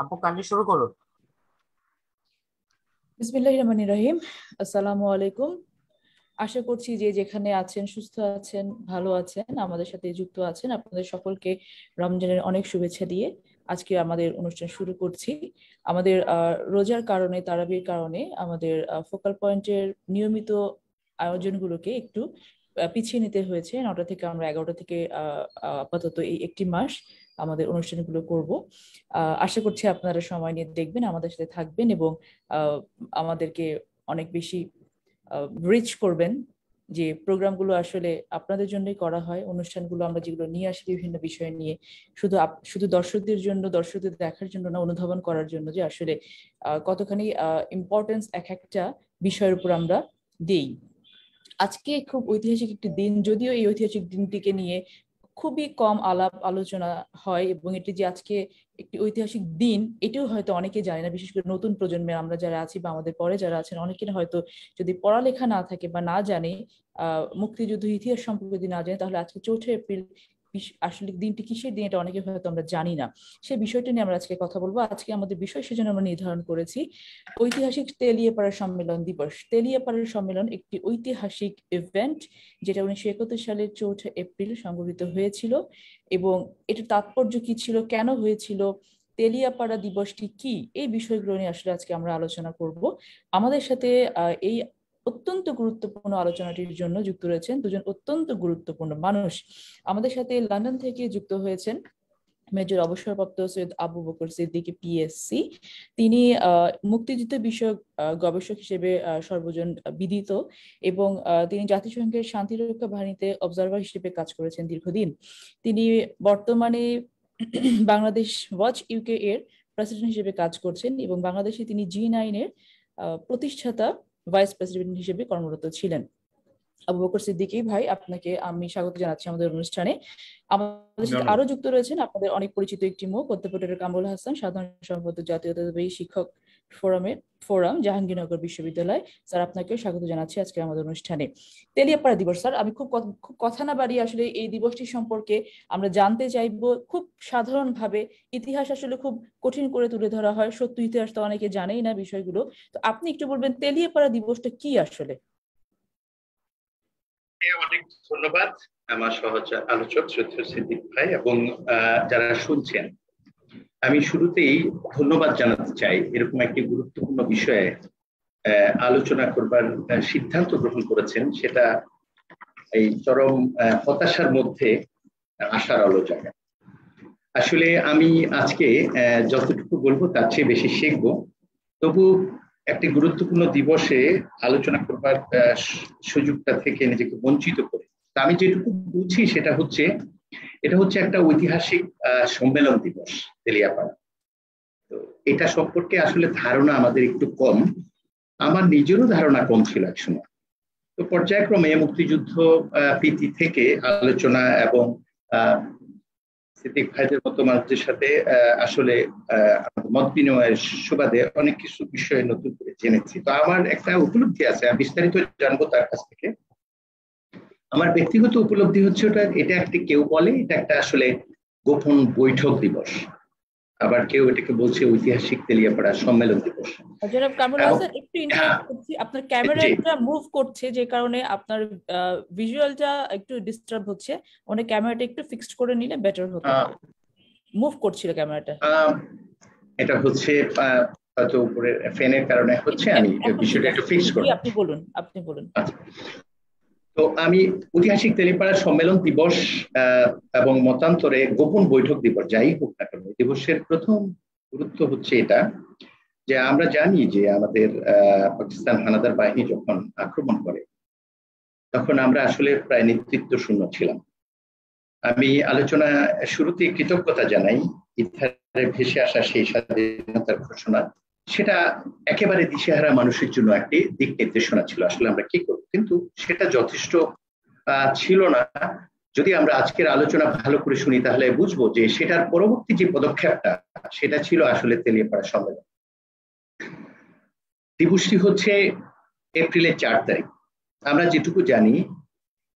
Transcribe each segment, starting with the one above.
আপু কান্দি শুরু করুন। বিসমিল্লাহির রহমানির রহিম। আসসালামু আলাইকুম। আশা করছি যে যেখানে আছেন সুস্থ আছেন, ভালো আছেন, আমাদের সাথে যুক্ত আছেন। আপনাদের সকলকে রমজানের অনেক শুভেচ্ছা দিয়ে আজকে আমাদের অনুষ্ঠান শুরু করছি। আমাদের রোজার কারণে, তারাবির কারণে আমাদের ফোকাল পয়েন্টের নিয়মিত আয়োজনগুলোকে একটু পিছিয়ে নিতে হয়েছে। 9টা থেকে আমরা 11টা থেকে আপাতত এই একটি মাস আমাদের অনুষ্ঠানগুলো করব। আশা করছি আপনারা সময় নিয়ে দেখবেন, আমাদের সাথে থাকবেন এবং আমাদেরকে অনেক বেশি রিচ করবেন। যে প্রোগ্রামগুলো আসলে আপনাদের জন্যই করা হয়, অনুষ্ঠানগুলো আমরা যেগুলো নিয়ে আসি বিভিন্ন বিষয় নিয়ে, শুধু দর্শকদের জন্য, দর্শকদের দেখার জন্য না, অনুধাবন করার জন্য যে আসলে কতখানি ইম্পর্টেন্স এক একটা বিষয়ের উপর আমরা দেই। আজকে খুব ঐতিহাসিক একটি দিন, যদিও এই ঐতিহাসিক দিনটিকে নিয়ে খুবই কম আলাপ আলোচনা হয়, এবং এটি যে আজকে একটি ঐতিহাসিক দিন এটিও হয়তো অনেকে জানে না। বিশেষ করে নতুন প্রজন্মের আমরা যারা আছি বা আমাদের পরে যারা আছেন, অনেকের হয়তো যদি পড়ালেখা না থাকে বা না জানে, মুক্তিযুদ্ধ ইতিহাস সম্পর্কে যদি না জানে, তাহলে আজকে 4 এপ্রিল আসলে দিনটি কিসের দিন এটা অনেকে হয়তো আমরা জানি না। সেই বিষয়টা নিয়ে আমরা আজকে কথা বলবো। আজকে আমাদের বিষয় সেজন্য আমরা নির্ধারণ করেছি ঐতিহাসিক তেলিয়াপাড়া সম্মেলন দিবস। তেলিয়াপাড়া সম্মেলন একটি ঐতিহাসিক ইভেন্ট যেটা 1971 সালের 4 এপ্রিল সংগঠিত হয়েছিল। এবং এটার তাৎপর্য কি ছিল, কেন হয়েছিল, তেলিয়াপাড়া দিবসটি কি, এই বিষয়গুলো নিয়ে আসলে আজকে আমরা আলোচনা করব। আমাদের সাথে এই অত্যন্ত গুরুত্বপূর্ণ আলোচনাটির জন্য যুক্ত রয়েছেন দুজন অত্যন্ত গুরুত্বপূর্ণ মানুষ। আমাদের সাথে লন্ডন থেকে যুক্ত হয়েছেন মেজর অবসরপ্রাপ্ত সৈয়দ আবু বকর সিদ্দিকী পিএসসি। তিনি মুক্তিযুদ্ধ বিষয়ক গবেষক হিসেবে সর্বজন বিদিত, এবং তিনি জাতিসংঘের শান্তিরক্ষা বাহিনীতে অবজারভার হিসেবে কাজ করেছেন দীর্ঘদিন। তিনি বর্তমানে বাংলাদেশ ওয়াচ ইউকে এর প্রেসিডেন্ট হিসেবে কাজ করছেন, এবং বাংলাদেশে তিনি G9 এর প্রতিষ্ঠাতা ভাইস প্রেসিডেন্ট হিসেবে কর্মরত ছিলেন। আবু বকর সিদ্দিকী ভাই, আপনাকে আমি স্বাগত জানাচ্ছি আমাদের অনুষ্ঠানে। আমাদের সাথে আরো যুক্ত রয়েছেন আপনাদের অনেক পরিচিত একটি মুখ, অধ্যাপক ডক্টর কামরুল হাসান, সাধারণ সম্পাদক জাতীয়তাবাদী শিক্ষক ফোরাম, জাহাঙ্গীরনগর বিশ্ববিদ্যালয়। স্যার, আপনাকেও স্বাগত জানাচ্ছি আজকে আমাদের অনুষ্ঠানে। তেলিয়াপাড়া দিবস, স্যার, আমি খুব কথা না বাড়িয়ে আসলে এই দিবসটি সম্পর্কে আমরা জানতে চাইবো। খুব সাধারণভাবে ইতিহাস আসলে খুব কঠিন করে তুলে ধরা হয়, সত্য ইতিহাস তো অনেকে জানেই না বিষয়গুলো। তো আপনি একটু বলবেন তেলিয়াপাড়া দিবসটা কি আসলে? অনেক ধন্যবাদ আমার সহজ আলোচক শ্রদ্ধেয় সিদ্দিক ভাই এবং যারা শুনছেন। আমি শুরুতেই ধন্যবাদ জানাতে চাই এরকম একটি গুরুত্বপূর্ণ বিষয়ে আলোচনা করবার সিদ্ধান্ত গ্রহণ করেছেন, সেটা এই চরম হতাশার মধ্যে আশার আলো জাগায়। আসলে আমি আজকে যতটুকু বলবো তার চেয়ে বেশি শিখবো, তবু একটি গুরুত্বপূর্ণ দিবসে আলোচনা করবার সুযোগটা থেকে নিজেকে বঞ্চিত করে। তা আমি যেটুকু বুঝি সেটা হচ্ছে, এটা হচ্ছে একটা ঐতিহাসিক সম্মেলন দিবস তেলিয়াপাড়া। তো এটা সম্পর্কে আসলে ধারণা আমাদের একটু কম, আমার নিজেরও ধারণা কম ছিল এক সময়। তো পর্যায়ক্রমে মুক্তিযুদ্ধ প্রীতি থেকে আলোচনা এবং সিদ্দিক ভাইদের মতো মানুষদের সাথে আসলে মত বিনিময়ের সুবাদে অনেক কিছু বিষয়ে নতুন করে জেনেছি। তো আমার একটা উপলব্ধি আছে, আমি বিস্তারিত জানবো তার কাছ থেকে। আমার ব্যক্তিগত উপলব্ধি হচ্ছে এটা একটি, কেউ বলে এটা একটা আসলে গোপন বৈঠক দিবস, আবার কেউ এটাকে বলছে ঐতিহাসিক তেলিয়াপাড়া সম্মেলন দিবস। জনাব কামরুল হাসান, একটু ইন্টারাপ্ট করছি, আপনার ক্যামেরাটা মুভ করছে যে কারণে আপনার ভিজুয়ালটা একটু ডিস্টার্ব হচ্ছে। মানে ক্যামেরাটা একটু ফিক্সড করে নিলে বেটার হতো। মুভ করছিল ক্যামেরাটা। এটা হচ্ছে হয়তো উপরে ফ্যানের কারণে হচ্ছে, আমি বিষয়টা একটু ফিক্স করব। আপনি বলুন। তো আমি ঐতিহাসিক তেলিয়াপাড়া সম্মেলন দিবস এবং মতান্তরে গোপন বৈঠক দিবস যাই হোক না কেন, দিবসের প্রথম গুরুত্ব হচ্ছে এটা যে আমরা জানি যে আমাদের পাকিস্তান হানাদার বাহিনী যখন আক্রমণ করে তখন আমরা আসলে প্রায় নেতৃত্ব শূন্য ছিলাম। আমি আলোচনা শুরুতে কৃতজ্ঞতা জানাই ইতিহাসে ভেসে আসা সেই স্বাধীনতার ঘোষণা, সেটা একেবারে দিশেহারা মানুষের জন্য একটি দিক নির্দেশনা ছিল আসলে আমরা কি করব, কিন্তু সেটা যথেষ্ট ছিল না। যদি আমরা আজকের আলোচনা ভালো করে শুনি তাহলে বুঝবো যে সেটার পরবর্তী যে পদক্ষেপটা সেটা ছিল আসলে তেলিয়াপাড়া সম্মেলন। দিবসটি হচ্ছে এপ্রিলের 4 তারিখ। আমরা যেটুকু জানি,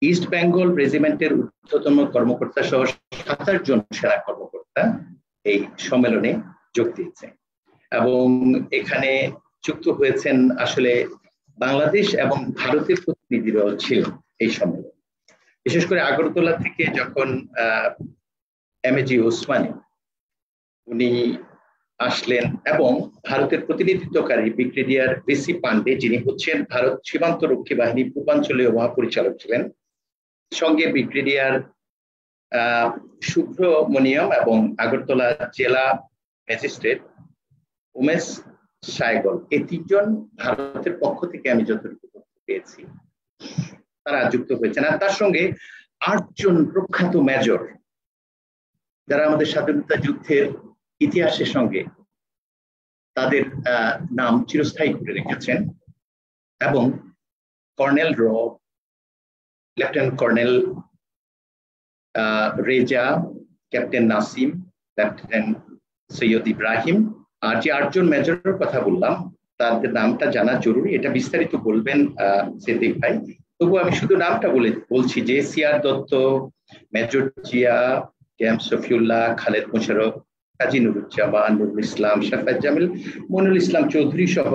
ইস্ট বেঙ্গল রেজিমেন্টের ঊর্ধ্বতন কর্মকর্তা সহ 27 জন সেনা কর্মকর্তা এই সম্মেলনে যোগ দিয়েছে। এবং এখানে যুক্ত হয়েছেন আসলে বাংলাদেশ এবং ভারতের প্রতিনিধিরাও ছিলেন এই সম্মেলনে। বিশেষ করে আগরতলা থেকে যখন এমএজি ওসমানী উনি আসলেন এবং ভারতের প্রতিনিধিত্বকারী ব্রিগেডিয়ার ভিসি পান্ডে, যিনি হচ্ছেন ভারত সীমান্ত রক্ষী বাহিনী পূর্বাঞ্চলীয় মহাপরিচালক ছিলেন, সঙ্গে ব্রিগেডিয়ার সুব্রমণিয়ম এবং আগরতলা জেলা ম্যাজিস্ট্রেট উমেশ সাইগল, এই তিনজন ভারতের পক্ষ থেকে আমি যতটুকু পেয়েছি তারা যুক্ত হয়েছেন। আর তার সঙ্গে 8 জন প্রখ্যাত মেজর যারা আমাদের স্বাধীনতা যুদ্ধের ইতিহাসের সঙ্গে তাদের নাম চিরস্থায়ী করে রেখেছেন, এবং কর্নেল র, lieutenant colonel Reza, captain Nasim, lieutenant Syed Ibrahim, আর যে 8 জন মেজরের কথা বললাম তাদের নামটা জানা জরুরি, এটা বিস্তারিত বলবেন সিদ্দিক ভাই। তবু আমি শুধু নামটা বলছি যে CR Datta, major Zia, KM Shafiullah, Khaled Mosharraf, Kazi Nuruzzaman, Nurul Islam, Shafat Jamil, Monirul Islam Chowdhury সহ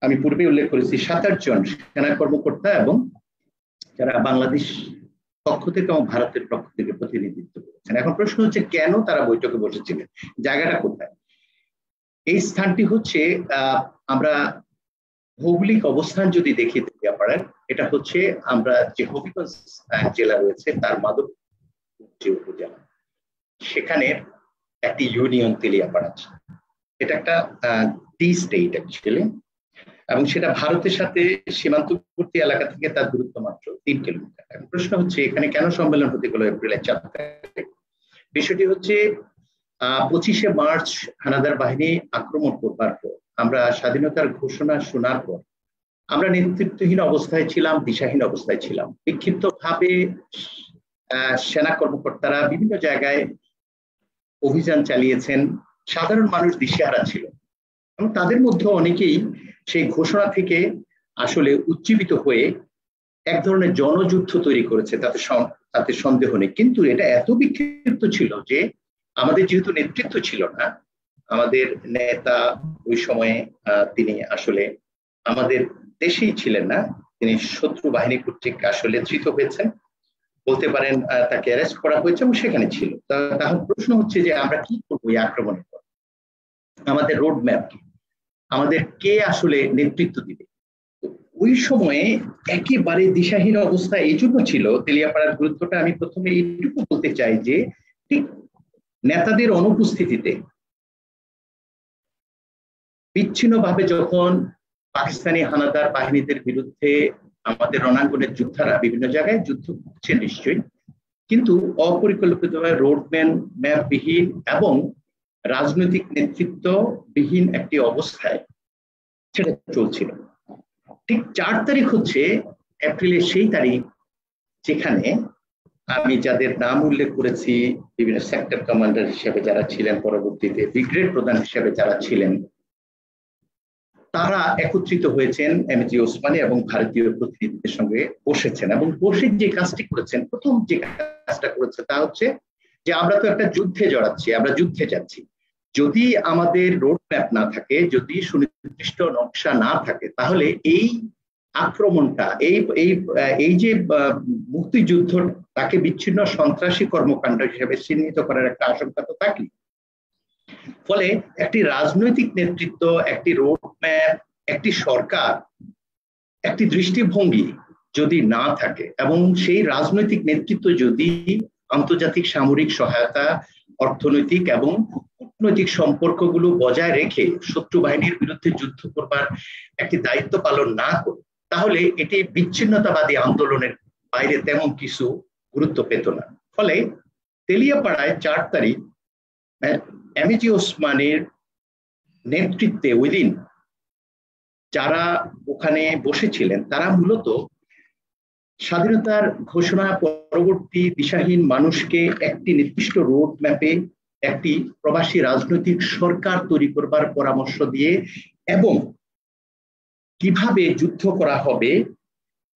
আমি পূর্বে উল্লেখ করেছি 27 জন সেনা কর্মকর্তা এবং যারা বাংলাদেশ পক্ষ থেকে এবং ভারতের পক্ষ থেকে প্রতিনিধিত্ব করেছেন। এখন প্রশ্ন হচ্ছে কেন তারা বৈঠকে বসেছিলেন, জায়গাটা কোথায়? এই স্থানটি হচ্ছে আমরা ভৌগোলিক অবস্থান যদি দেখি তেলিয়াপাড়ার, এটা হচ্ছে আমরা যে হবিগঞ্জ জেলা রয়েছে তার মাধবদী উপজেলা, সেখানে একটি ইউনিয়ন তেলিয়াপাড়া। এটা একটা টি স্টেট অ্যাকচুয়ালি, এবং সেটা ভারতের সাথে সীমান্তবর্তী এলাকা থেকে তার দূরত্ব মাত্র 3 কিলোমিটার। প্রশ্ন হচ্ছে এখানে কেন সম্মেলন হতে গেল এপ্রিলের 4 তারিখ? বিষয়টি হচ্ছে 25শে মার্চ হানাদার বাহিনী আক্রমণ করবার পর, আমরা স্বাধীনতার ঘোষণা শোনার পর আমরা নেতৃত্বহীন অবস্থায় ছিলাম, দিশাহীন অবস্থায় ছিলাম। বিক্ষিপ্ত ভাবে সেনা কর্মকর্তারা বিভিন্ন জায়গায় অভিযান চালিয়েছেন, সাধারণ মানুষ দিশেহারা ছিল এবং তাদের মধ্যে অনেকেই সেই ঘোষণা থেকে আসলে উজ্জীবিত হয়ে এক ধরনের জনযুদ্ধ তৈরি করেছে, তাতে সন্দেহ নেই। কিন্তু এটা এত বিক্ষিপ্ত ছিল যে আমাদের যেহেতু নেতৃত্ব ছিল না, আমাদের নেতা ওই সময়ে তিনি আসলে আমাদের দেশেই ছিলেন না, তিনি শত্রু বাহিনী কর্তৃক আসলে ধৃত হয়েছেন বলতে পারেন, তাকে অ্যারেস্ট করা হয়েছে এবং সেখানে ছিল। তাহলে প্রশ্ন হচ্ছে যে আমরা কি করবো এই আক্রমণের পর, আমাদের রোড ম্যাপ কি, আমাদের কে আসলে নেতৃত্ব দিবে? ওই সময়ে একেবারে দিশাহীন অবস্থা এই জন্য ছিল। তেলিয়াপাড়ার গুরুত্বটা আমি প্রথমে এইটুকু বলতে চাই যে ঠিক নেতাদের অনুপস্থিতিতে বিচ্ছিন্নভাবে যখন পাকিস্তানি হানাদার বাহিনীদের বিরুদ্ধে আমাদের রণাঙ্গনের যোদ্ধারা বিভিন্ন জায়গায় যুদ্ধ করছে নিশ্চয়ই, কিন্তু অপরিকল্পিতভাবে ম্যাপ বিহীন এবং রাজনৈতিক নেতৃত্ববিহীন একটি অবস্থায় সেটা চলছিল। ঠিক 4 তারিখ হচ্ছে এপ্রিলের সেই তারিখ যেখানে আমি যাদের নাম উল্লেখ করেছি, বিভিন্ন সেক্টর কমান্ডার হিসেবে যারা ছিলেন, পরবর্তীতে ব্রিগেড প্রধান হিসেবে যারা ছিলেন, তারা একত্রিত হয়েছেন এমএজি ওসমানী এবং ভারতীয় প্রতিনিধিদের সঙ্গে বসেছেন এবং বসে যে কাজটি করেছেন, প্রথম যে কাজটা করেছে তা হচ্ছে যে আমরা তো একটা যুদ্ধে জড়াচ্ছি, আমরা যুদ্ধে যাচ্ছি, যদি আমাদের রোড ম্যাপ না থাকে, যদি সুনির্দিষ্ট নকশা না থাকে, তাহলে এই আক্রমণটা এই যে মুক্তিযুদ্ধ তাকে বিচ্ছিন্ন সন্ত্রাসী কর্মকাণ্ড হিসেবে চিহ্নিত করার একটা আশঙ্কা তো থাকলে, ফলে একটি রাজনৈতিক নেতৃত্ব, একটি রোড ম্যাপ, একটি সরকার, একটি দৃষ্টিভঙ্গি যদি না থাকে এবং সেই রাজনৈতিক নেতৃত্ব যদি আন্তর্জাতিক সামরিক সহায়তা, অর্থনৈতিক এবং কূটনৈতিক সম্পর্কগুলো বজায় রেখে শত্রু বাহিনীর বিরুদ্ধে যুদ্ধ করবার একটি দায়িত্ব পালন না করে, তাহলে এটি বিচ্ছিন্নতাবাদী আন্দোলনের বাইরে তেমন কিছু গুরুত্ব পেত না। ফলে তেলিয়াপাড়ায় 4 তারিখ এমএজি ওসমানীর নেতৃত্বে ওই দিন যারা ওখানে বসেছিলেন তারা মূলত স্বাধীনতার ঘোষণা পরবর্তী দিশাহীন মানুষকে একটি নির্দিষ্ট রোড ম্যাপে একটি প্রবাসী রাজনৈতিক সরকার তৈরি করবার পরামর্শ দিয়ে এবং কিভাবে যুদ্ধ করা হবে,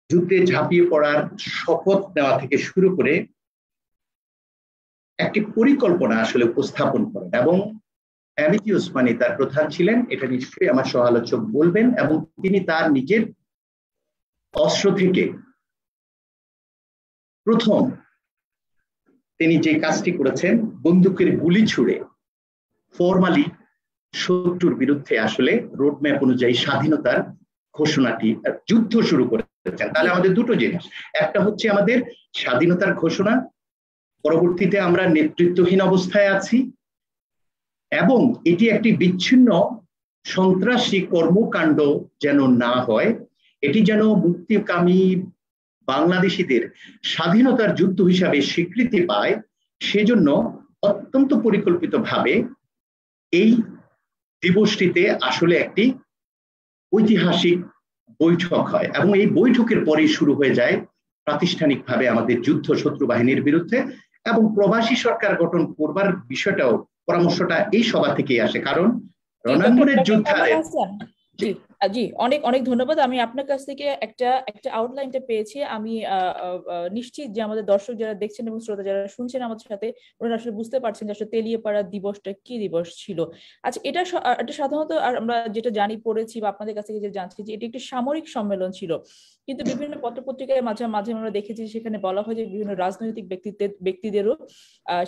যুদ্ধে ঝাঁপিয়ে পড়ার শপথ নেওয়া থেকে শুরু করে একটি পরিকল্পনা আসলে উপস্থাপন করেন এবং অ্যামিতি ওসমানী তার প্রধান ছিলেন, এটা নিশ্চয়ই আমার সহ আলোচক বলবেন। এবং তিনি তার নিজের অস্ত্র থেকে প্রথম তিনি যে কাজটি করেছেন, বন্দুকের গুলি ছুড়ে ফরমালি শত্রুর বিরুদ্ধে আসলে রোডম্যাপ অনুযায়ী স্বাধীনতার ঘোষণাটি, যুদ্ধ শুরু করেছেন। তাহলে আমাদের দুটো জিনিস, একটা হচ্ছে আমাদের স্বাধীনতার ঘোষণা, পরবর্তীতে আমরা নেতৃত্বহীন অবস্থায় আছি, এবং এটি একটি বিচ্ছিন্ন সন্ত্রাসী কর্মকাণ্ড যেন না হয়, এটি যেন মুক্তিকামী বাংলাদেশিদের স্বাধীনতার যুদ্ধ হিসাবে স্বীকৃতি পায়, সেজন্য অত্যন্ত পরিকল্পিতভাবে এই দিবসটিতে আসলে একটি ঐতিহাসিক বৈঠক হয়। এবং এই বৈঠকের পরেই শুরু হয়ে যায় প্রাতিষ্ঠানিকভাবে আমাদের যুদ্ধ শত্রু বাহিনীর বিরুদ্ধে, এবং প্রবাসী সরকার গঠন করবার বিষয়টাও, পরামর্শটা এই সভা থেকেই আসে। কারণ রণাঙ্গনের যুদ্ধারে জি জি, অনেক অনেক ধন্যবাদ। আমি আপনার কাছ থেকে একটা একটা আউটলাইনটা পেয়েছি। আমি নিশ্চিত যে আমাদের দর্শক যারা দেখছেন এবং শ্রোতা যারা শুনছেন আমাদের সাথে, ওনারা আসলে বুঝতে পারছেন যে আসলে তেলিয়াপাড়া দিবসটা কি দিবস ছিল। আচ্ছা, এটা এটা সাধারণত আমরা যেটা জানি, পড়েছি বা আপনাদের কাছ থেকে যে জানছি, যে এটি একটি সামরিক সম্মেলন ছিল, কিন্তু বিভিন্ন পত্রপত্রিকায় মাঝে মাঝে আমরা দেখেছি সেখানে বলা হয় যে বিভিন্ন রাজনৈতিক ব্যক্তিদেরও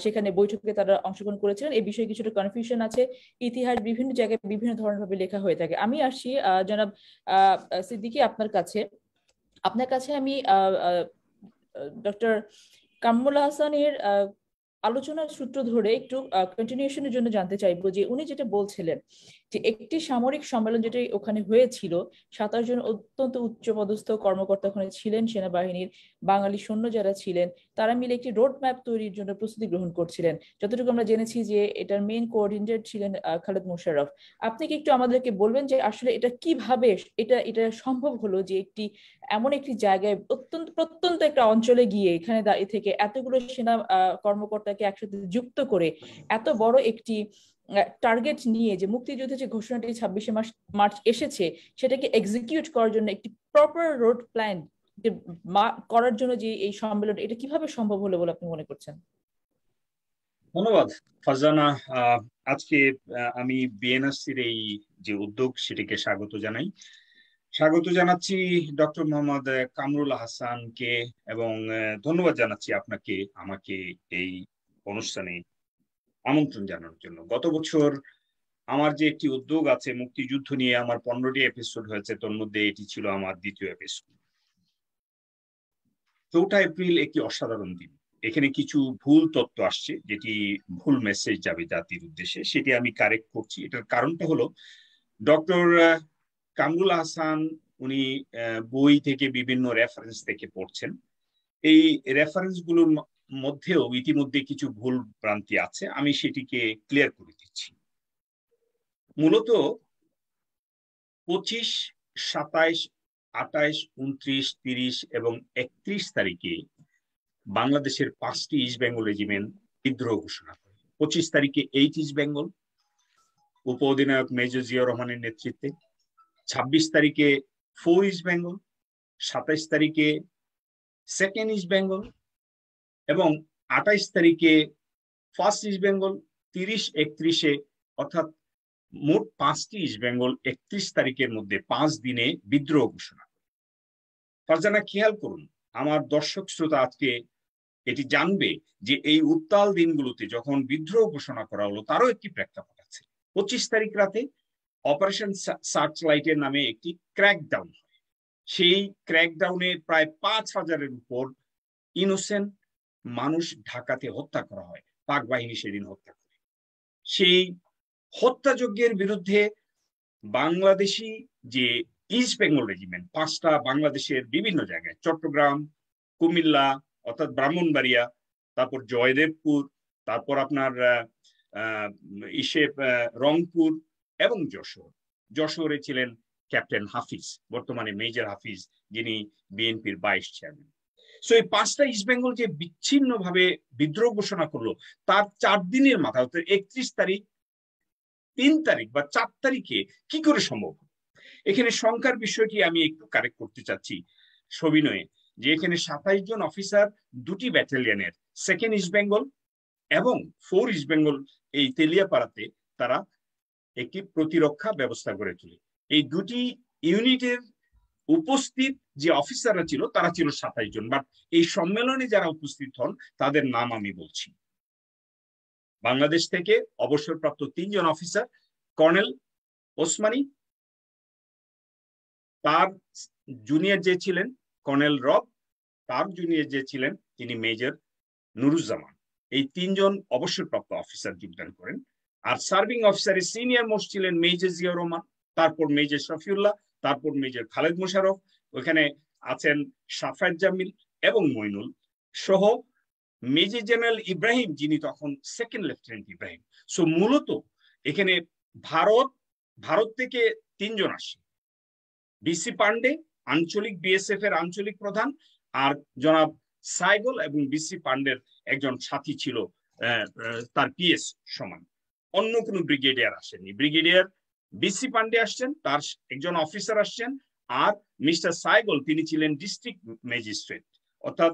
সেখানে বৈঠকে তারা অংশগ্রহণ করেছিলেন। এই বিষয়ে কিছুটা কনফিউশন আছে, ইতিহাস বিভিন্ন জায়গায় বিভিন্ন ধরনের ভাবে লেখা হয়ে থাকে। আমি আসি জনাব সিদ্দিকী আপনার কাছে আমি ডক্টর কামরুল হাসানের আলোচনার সূত্র ধরে একটু কন্টিনিউশনের জন্য জানতে চাইবো যে উনি যেটা বলছিলেন যে একটি সামরিক সম্মেলন যেটা ওখানে হয়েছিল, 27 জন অত্যন্ত উচ্চপদস্থ কর্মকর্তা ওখানে ছিলেন, সেনাবাহিনীর বাঙালি সৈন্য যারা ছিলেন, তারা মিলে একটি রোড ম্যাপ তৈরির জন্য প্রস্তুতি গ্রহণ করছিলেন। যতটুকু আমরা জেনেছি যে এটার মেইন কোঅর্ডিনেটর ছিলেন খালেদ মোশাররফ। আপনি কি একটু আমাদেরকে বলবেন যে আসলে এটা কিভাবে এটা সম্ভব হলো যে একটি এমন একটি জায়গায় প্রত্যন্ত একটা অঞ্চলে গিয়ে এখানে দাঁড়িয়ে থেকে এতগুলো সেনা কর্মকর্তাকে একসাথে যুক্ত করে এত বড় একটি টার্গেট নিয়ে, যে মুক্তিযুদ্ধের যে ঘোষণাটি 26শে মার্চ এসেছে, সেটাকে এক্সিকিউট করার জন্য একটি প্রপার রোড প্ল্যান করার জন্য যে এই সম্মেলন, এটা কিভাবে সম্ভব হলো বলে আপনি মনে করছেন? ধন্যবাদ ফারজানা। আজকে আমি বিএনআরসির এই যে উদ্যোগ সেটিকে স্বাগত জানাচ্ছি ডক্টর মোহাম্মদ কামরুল হাসানকে, এবং ধন্যবাদ জানাচ্ছি আপনাকে আমাকে এই অনুষ্ঠানে আমন্ত্রণ জানানোর জন্য। গত বছর আমার যে একটি উদ্যোগ আছে মুক্তিযুদ্ধ নিয়ে, আমার 15টি এপিসোড হয়েছে, তোর মধ্যে এটি ছিল আমার দ্বিতীয় এপিসোড। 4 এপ্রিল একটি অসাধারণ দিন। এখানে কিছু ভুল তথ্য আসছে, যেটি ভুল মেসেজ যাবে জাতির উদ্দেশ্যে, সেটি আমি কারেক্ট করছি। এটার কারণটা হলো ডক্টর কামরুল হাসান উনি বই থেকে বিভিন্ন রেফারেন্স থেকে পড়ছেন। এই রেফারেন্স গুলোর মধ্যেও ইতিমধ্যে কিছু ভুল ভ্রান্তি আছে, আমি সেটিকে ক্লিয়ার করে দিচ্ছি। মূলত 25, 27, 28, 29, 30 এবং 31 তারিখে বাংলাদেশের 5টি ইস্ট বেঙ্গল রেজিমেন্ট বিদ্রোহ ঘোষণা করে। 25 তারিখে 8 ইস্ট বেঙ্গল উপ অধিনায়ক মেজর জিয়া রহমানের নেতৃত্বে, 26 তারিখে 4 ইস্ট বেঙ্গল, 27 তারিখে 2nd ইস্ট বেঙ্গল এবং 28 তারিখে 1st ইস্ট বেঙ্গল, 30, 31-এ অর্থাৎ মোট 5টি ইস্ট বেঙ্গল 31 তারিখের মধ্যে 5 দিনে বিদ্রোহ ঘোষণা। ফারজানা, খেয়াল করুন, আমার দর্শক শ্রোতা আজকে এটি জানবে যে এই উত্তাল দিনগুলোতে যখন বিদ্রোহ ঘোষণা করা হলো তারও একটি প্রেক্ষাপট আছে। 25 তারিখ রাতে অপারেশন সার্চলাইটের নামে একটি ক্র্যাকডাউন হয়। সেই ক্র্যাকডাউনে প্রায় 5,000-এর উপর ইনোসেন্ট মানুষ ঢাকাতে হত্যা করা হয়, পাক বাহিনী সেদিন হত্যা করে। সেই হত্যাযজ্ঞের বিরুদ্ধে বাংলাদেশি যে ইস্ট বেঙ্গল রেজিমেন্ট 5টা বাংলাদেশের বিভিন্ন জায়গায়, চট্টগ্রাম, কুমিল্লা অর্থাৎ ব্রাহ্মণবাড়িয়া, তারপর জয়দেবপুর, তারপর আপনার রংপুর এবং যশোরে ছিলেন ক্যাপ্টেন হাফিজ, বর্তমানে মেজর হাফিজ, যিনি বিএনপির 22 চেয়ারম্যান। সো এই 5টা ইস্ট বেঙ্গল যে বিচ্ছিন্ন ভাবে বিদ্রোহ ঘোষণা করলো, তার 4 দিনের মাথায় অর্থাৎ 31 তারিখ, 3 তারিখ বা 4 তারিখে কি করে সম্ভব? এখানে সংখ্যার বিষয়টি আমি একটু কারেক্ট করতে চাচ্ছি সবিনয়ে, যে এখানে 27 জন অফিসার 2টি ব্যাটালিয়নের 2nd ইস্ট বেঙ্গল এবং 4 ইস্ট বেঙ্গল এই তেলিয়াপাড়াতে তারা একটি প্রতিরক্ষা ব্যবস্থা গড়ে তোলে। এই দুটি ইউনিটের উপস্থিত যে অফিসাররা ছিল তারা ছিল 27 জন, বাট এই সম্মেলনে যারা উপস্থিত হন তাদের নাম আমি বলছি। বাংলাদেশ থেকে অবসরপ্রাপ্ত 3 জন অফিসার, কর্নেল ওসমানী, তার জুনিয়র যে ছিলেন কর্নেল রব, তার জুনিয়র যে ছিলেন তিনি মেজর নুরুজ্জামান। এই 3 জন অবসরপ্রাপ্ত অফিসার যোগদান করেন। আর সার্ভিং অফিসারের সিনিয়র মোস্ট ছিলেন মেজর জিয়াউর রহমান, তারপর মেজর শফিউল্লাহ, তারপর মেজর খালেদ মোশাররফ, ওখানে আছেন সাফায়েত জামিল এবং মইনুল সহ মেজর জেনারেল ইব্রাহিম, যিনি তখন সেকেন্ড লেফটেন্যান্ট ইব্রাহিম। সো মূলত এখানে ভারত থেকে 3 জন আসে, বিসি পান্ডে আঞ্চলিক বিএসএফ এর আঞ্চলিক প্রধান, আর জনাব সাইগল এবং বিসি পান্ডের একজন সাথী ছিল, তার পিএস সমান। অন্য কোনো ব্রিগেডিয়ার আসেননি। ব্রিগেডিয়ার বিসি পান্ডে আসছেন, তার একজন অফিসার আসছেন, আর মিস্টার সাইগল তিনি ছিলেন ডিস্ট্রিক্ট ম্যাজিস্ট্রেট, অর্থাৎ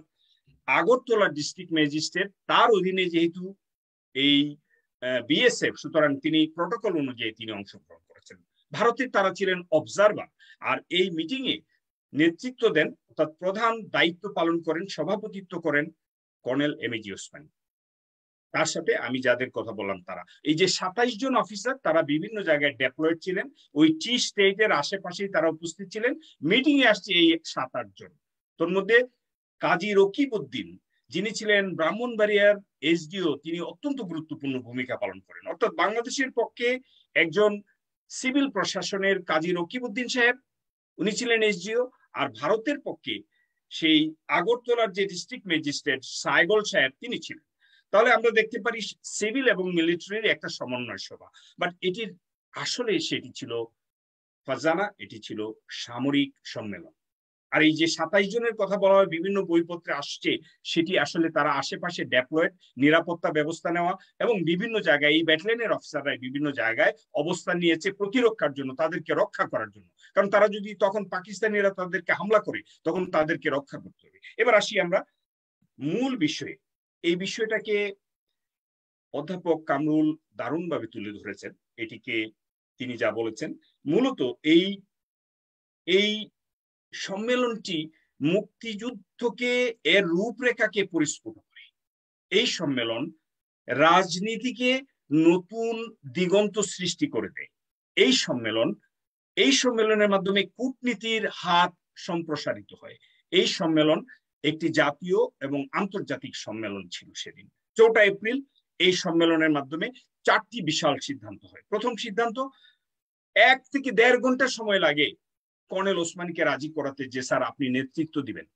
আগরতলা ডিস্ট্রিক্ট ম্যাজিস্ট্রেট। তার অধীনে যেহেতু এই বিএসএফ, সুতরাং তিনি প্রটোকল অনুযায়ী তিনি অংশগ্রহণ করেছেন। ভারতের তারা ছিলেন অবজারভার। আর এই মিটিং এ নেতৃত্ব দেন, অর্থাৎ প্রধান দায়িত্ব পালন করেন, সভাপতিত্ব করেন কর্নেল এমএজি ওসমানী। তার সাথে আমি যাদের কথা বললাম তারা, এই যে 27 জন অফিসার, তারা বিভিন্ন জায়গায় ডেপ্লয়েড ছিলেন, ওই টি স্টেটের আশেপাশেই তারা উপস্থিত ছিলেন। মিটিং এ আসছে এই 7-8 জন। তোর মধ্যে কাজী রকিব উদ্দিন, যিনি ছিলেন ব্রাহ্মণবাড়িয়ার এসডিও, তিনি অত্যন্ত গুরুত্বপূর্ণ ভূমিকা পালন করেন। অর্থাৎ বাংলাদেশের পক্ষে একজন সিভিল প্রশাসনের কাজী রকিব উদ্দিন সাহেব, উনি ছিলেন এসডিও, আর ভারতের পক্ষে সেই আগরতলার যে ডিস্ট্রিক্ট ম্যাজিস্ট্রেট সাইগল সাহেব তিনি ছিলেন। তাহলে আমরা দেখতে পারি সিভিল এবং মিলিটারির একটা সমন্বয় সভা। বাট এটির আসলে সেটি ছিল ফাজানা, এটি ছিল সামরিক সম্মেলন। আর এই যে 27 জনের কথা বলা হয় বিভিন্ন বইপত্রে আসছে, সেটি আসলে তারা আশেপাশে ডেপ্লয়েড, নিরাপত্তা ব্যবস্থা নেওয়া এবং বিভিন্ন জায়গায় এই ব্যাটালিয়নের অফিসাররা বিভিন্ন জায়গায় অবস্থান নিয়েছে প্রতিরক্ষার জন্য, তাদেরকে রক্ষা করার জন্য। কারণ তারা যদি তখন পাকিস্তানিরা তাদেরকে হামলা করে, তখন তাদেরকে রক্ষা করতে হবে। এবার আসি আমরা মূল বিষয়ে। এই বিষয়টাকে অধ্যাপক কামরুল দারুণভাবে তুলে ধরেছেন। এটিকে তিনি যা বলেছেন, মূলত এই সম্মেলনটি মুক্তিযুদ্ধকে, এর রূপরেখাকে পরিস্ফুট করে। এই সম্মেলন রাজনীতিকে নতুন দিগন্ত সৃষ্টি করে দেয়। এই সম্মেলনের মাধ্যমে কূটনীতির হাত সম্প্রসারিত হয়। এই সম্মেলন একটি জাতীয় এবং আন্তর্জাতিক সম্মেলন ছিল। সেদিন 4 এপ্রিল এই সম্মেলনের মাধ্যমে 4টি বিশাল সিদ্ধান্ত হয়। প্রথম সিদ্ধান্ত, 1 থেকে 1.5 ঘন্টা সময় লাগে কর্নেল ওসমানীকে রাজি করাতে যে স্যার আপনি নেতৃত্ব দিবেন।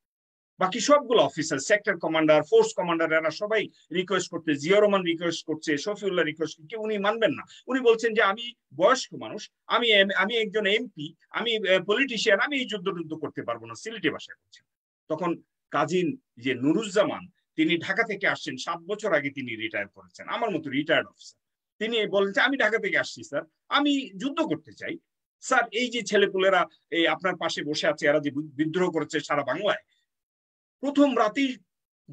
বাকি সবগুলো officer, sector commander, force commander, এরা সবাই রিকোয়েস্ট করতে, জিয়াউর রহমান রিকোয়েস্ট করছে, শফিউল্লাহ রিকোয়েস্ট করছে, উনি মানবেন না। উনি বলছেন যে আমি বয়স্ক মানুষ, আমি একজন এমপি, আমি পলিটিশিয়ান, আমি এই যুদ্ধ করতে পারবো না, সিলেটি ভাষায় বলছেন। তখন কাজী যে নুরুজ্জামান, তিনি ঢাকা থেকে আসছেন, 7 বছর আগে তিনি রিটায়ার করেছেন, আমার মতো রিটায়ার্ড অফিসার। তিনি বলেন যে আমি ঢাকা থেকে আসছি স্যার, আমি যুদ্ধ করতে চাই। স্যার এই যে ছেলেপুলেরা এই আপনার পাশে বসে আছে, এরা যে বিদ্রোহ করেছে সারা বাংলায়, প্রথম রাতেই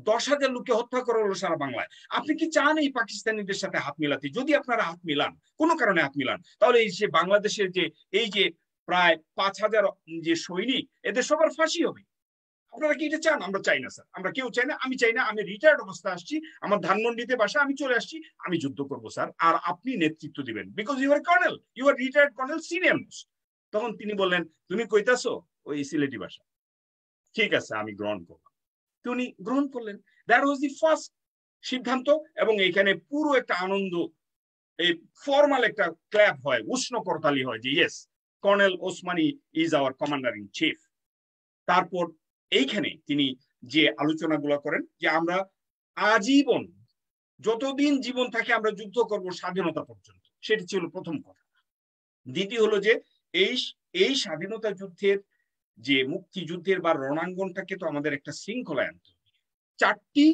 10,000 লোককে হত্যা করা হলো সারা বাংলায়, আপনি কি চান এই পাকিস্তানিদের সাথে হাত মিলাতে? যদি আপনারা হাত মিলান, কোনো কারণে হাত মিলান, তাহলে এই যে বাংলাদেশের যে এই যে প্রায় 5,000 যে সৈনিক, এদের সবার ফাঁসি হবে। আপনারা কি এটা চান? আমরা চাই না স্যার, আমরা কেউ চাই না, আমি চাই না। আমি রিটায়ার্ড অবস্থায় আসছি, আমার ধানমন্ডিতে বাসা, আমি চলে আসছি, আমি যুদ্ধ করবো স্যার, আর আপনি নেতৃত্ব দিবেন, because you are colonel, you are retired colonel, senior most. তখন তিনি বললেন, তুমি কইতাছো ওই সিলেটি ভাষা, ঠিক আছে আমি গ্রহণ করলাম। তিনি গ্রহণ করলেন। দ্যাট ওয়াজ দি ফার্স্ট সিদ্ধান্ত। এবং এখানে পুরো একটা আনন্দ, এই ফর্মাল একটা ক্ল্যাপ হয়, উষ্ণ করতালি হয় যে yes, colonel Osmani is our commander in chief. তারপর এইখানে তিনি যে আলোচনাগুলো করেন যে আমরা আজীবন, যতদিন জীবন থাকে আমরা যুদ্ধ করব স্বাধীনতা পর্যন্ত, সেটি ছিল প্রথম কথা। দ্বিতীয় হলো যে এই স্বাধীনতা যুদ্ধের যে মুক্তিযুদ্ধের বা রণাঙ্গনটাকে তো আমাদের একটা শৃঙ্খলায় আনতে হবে। 4টি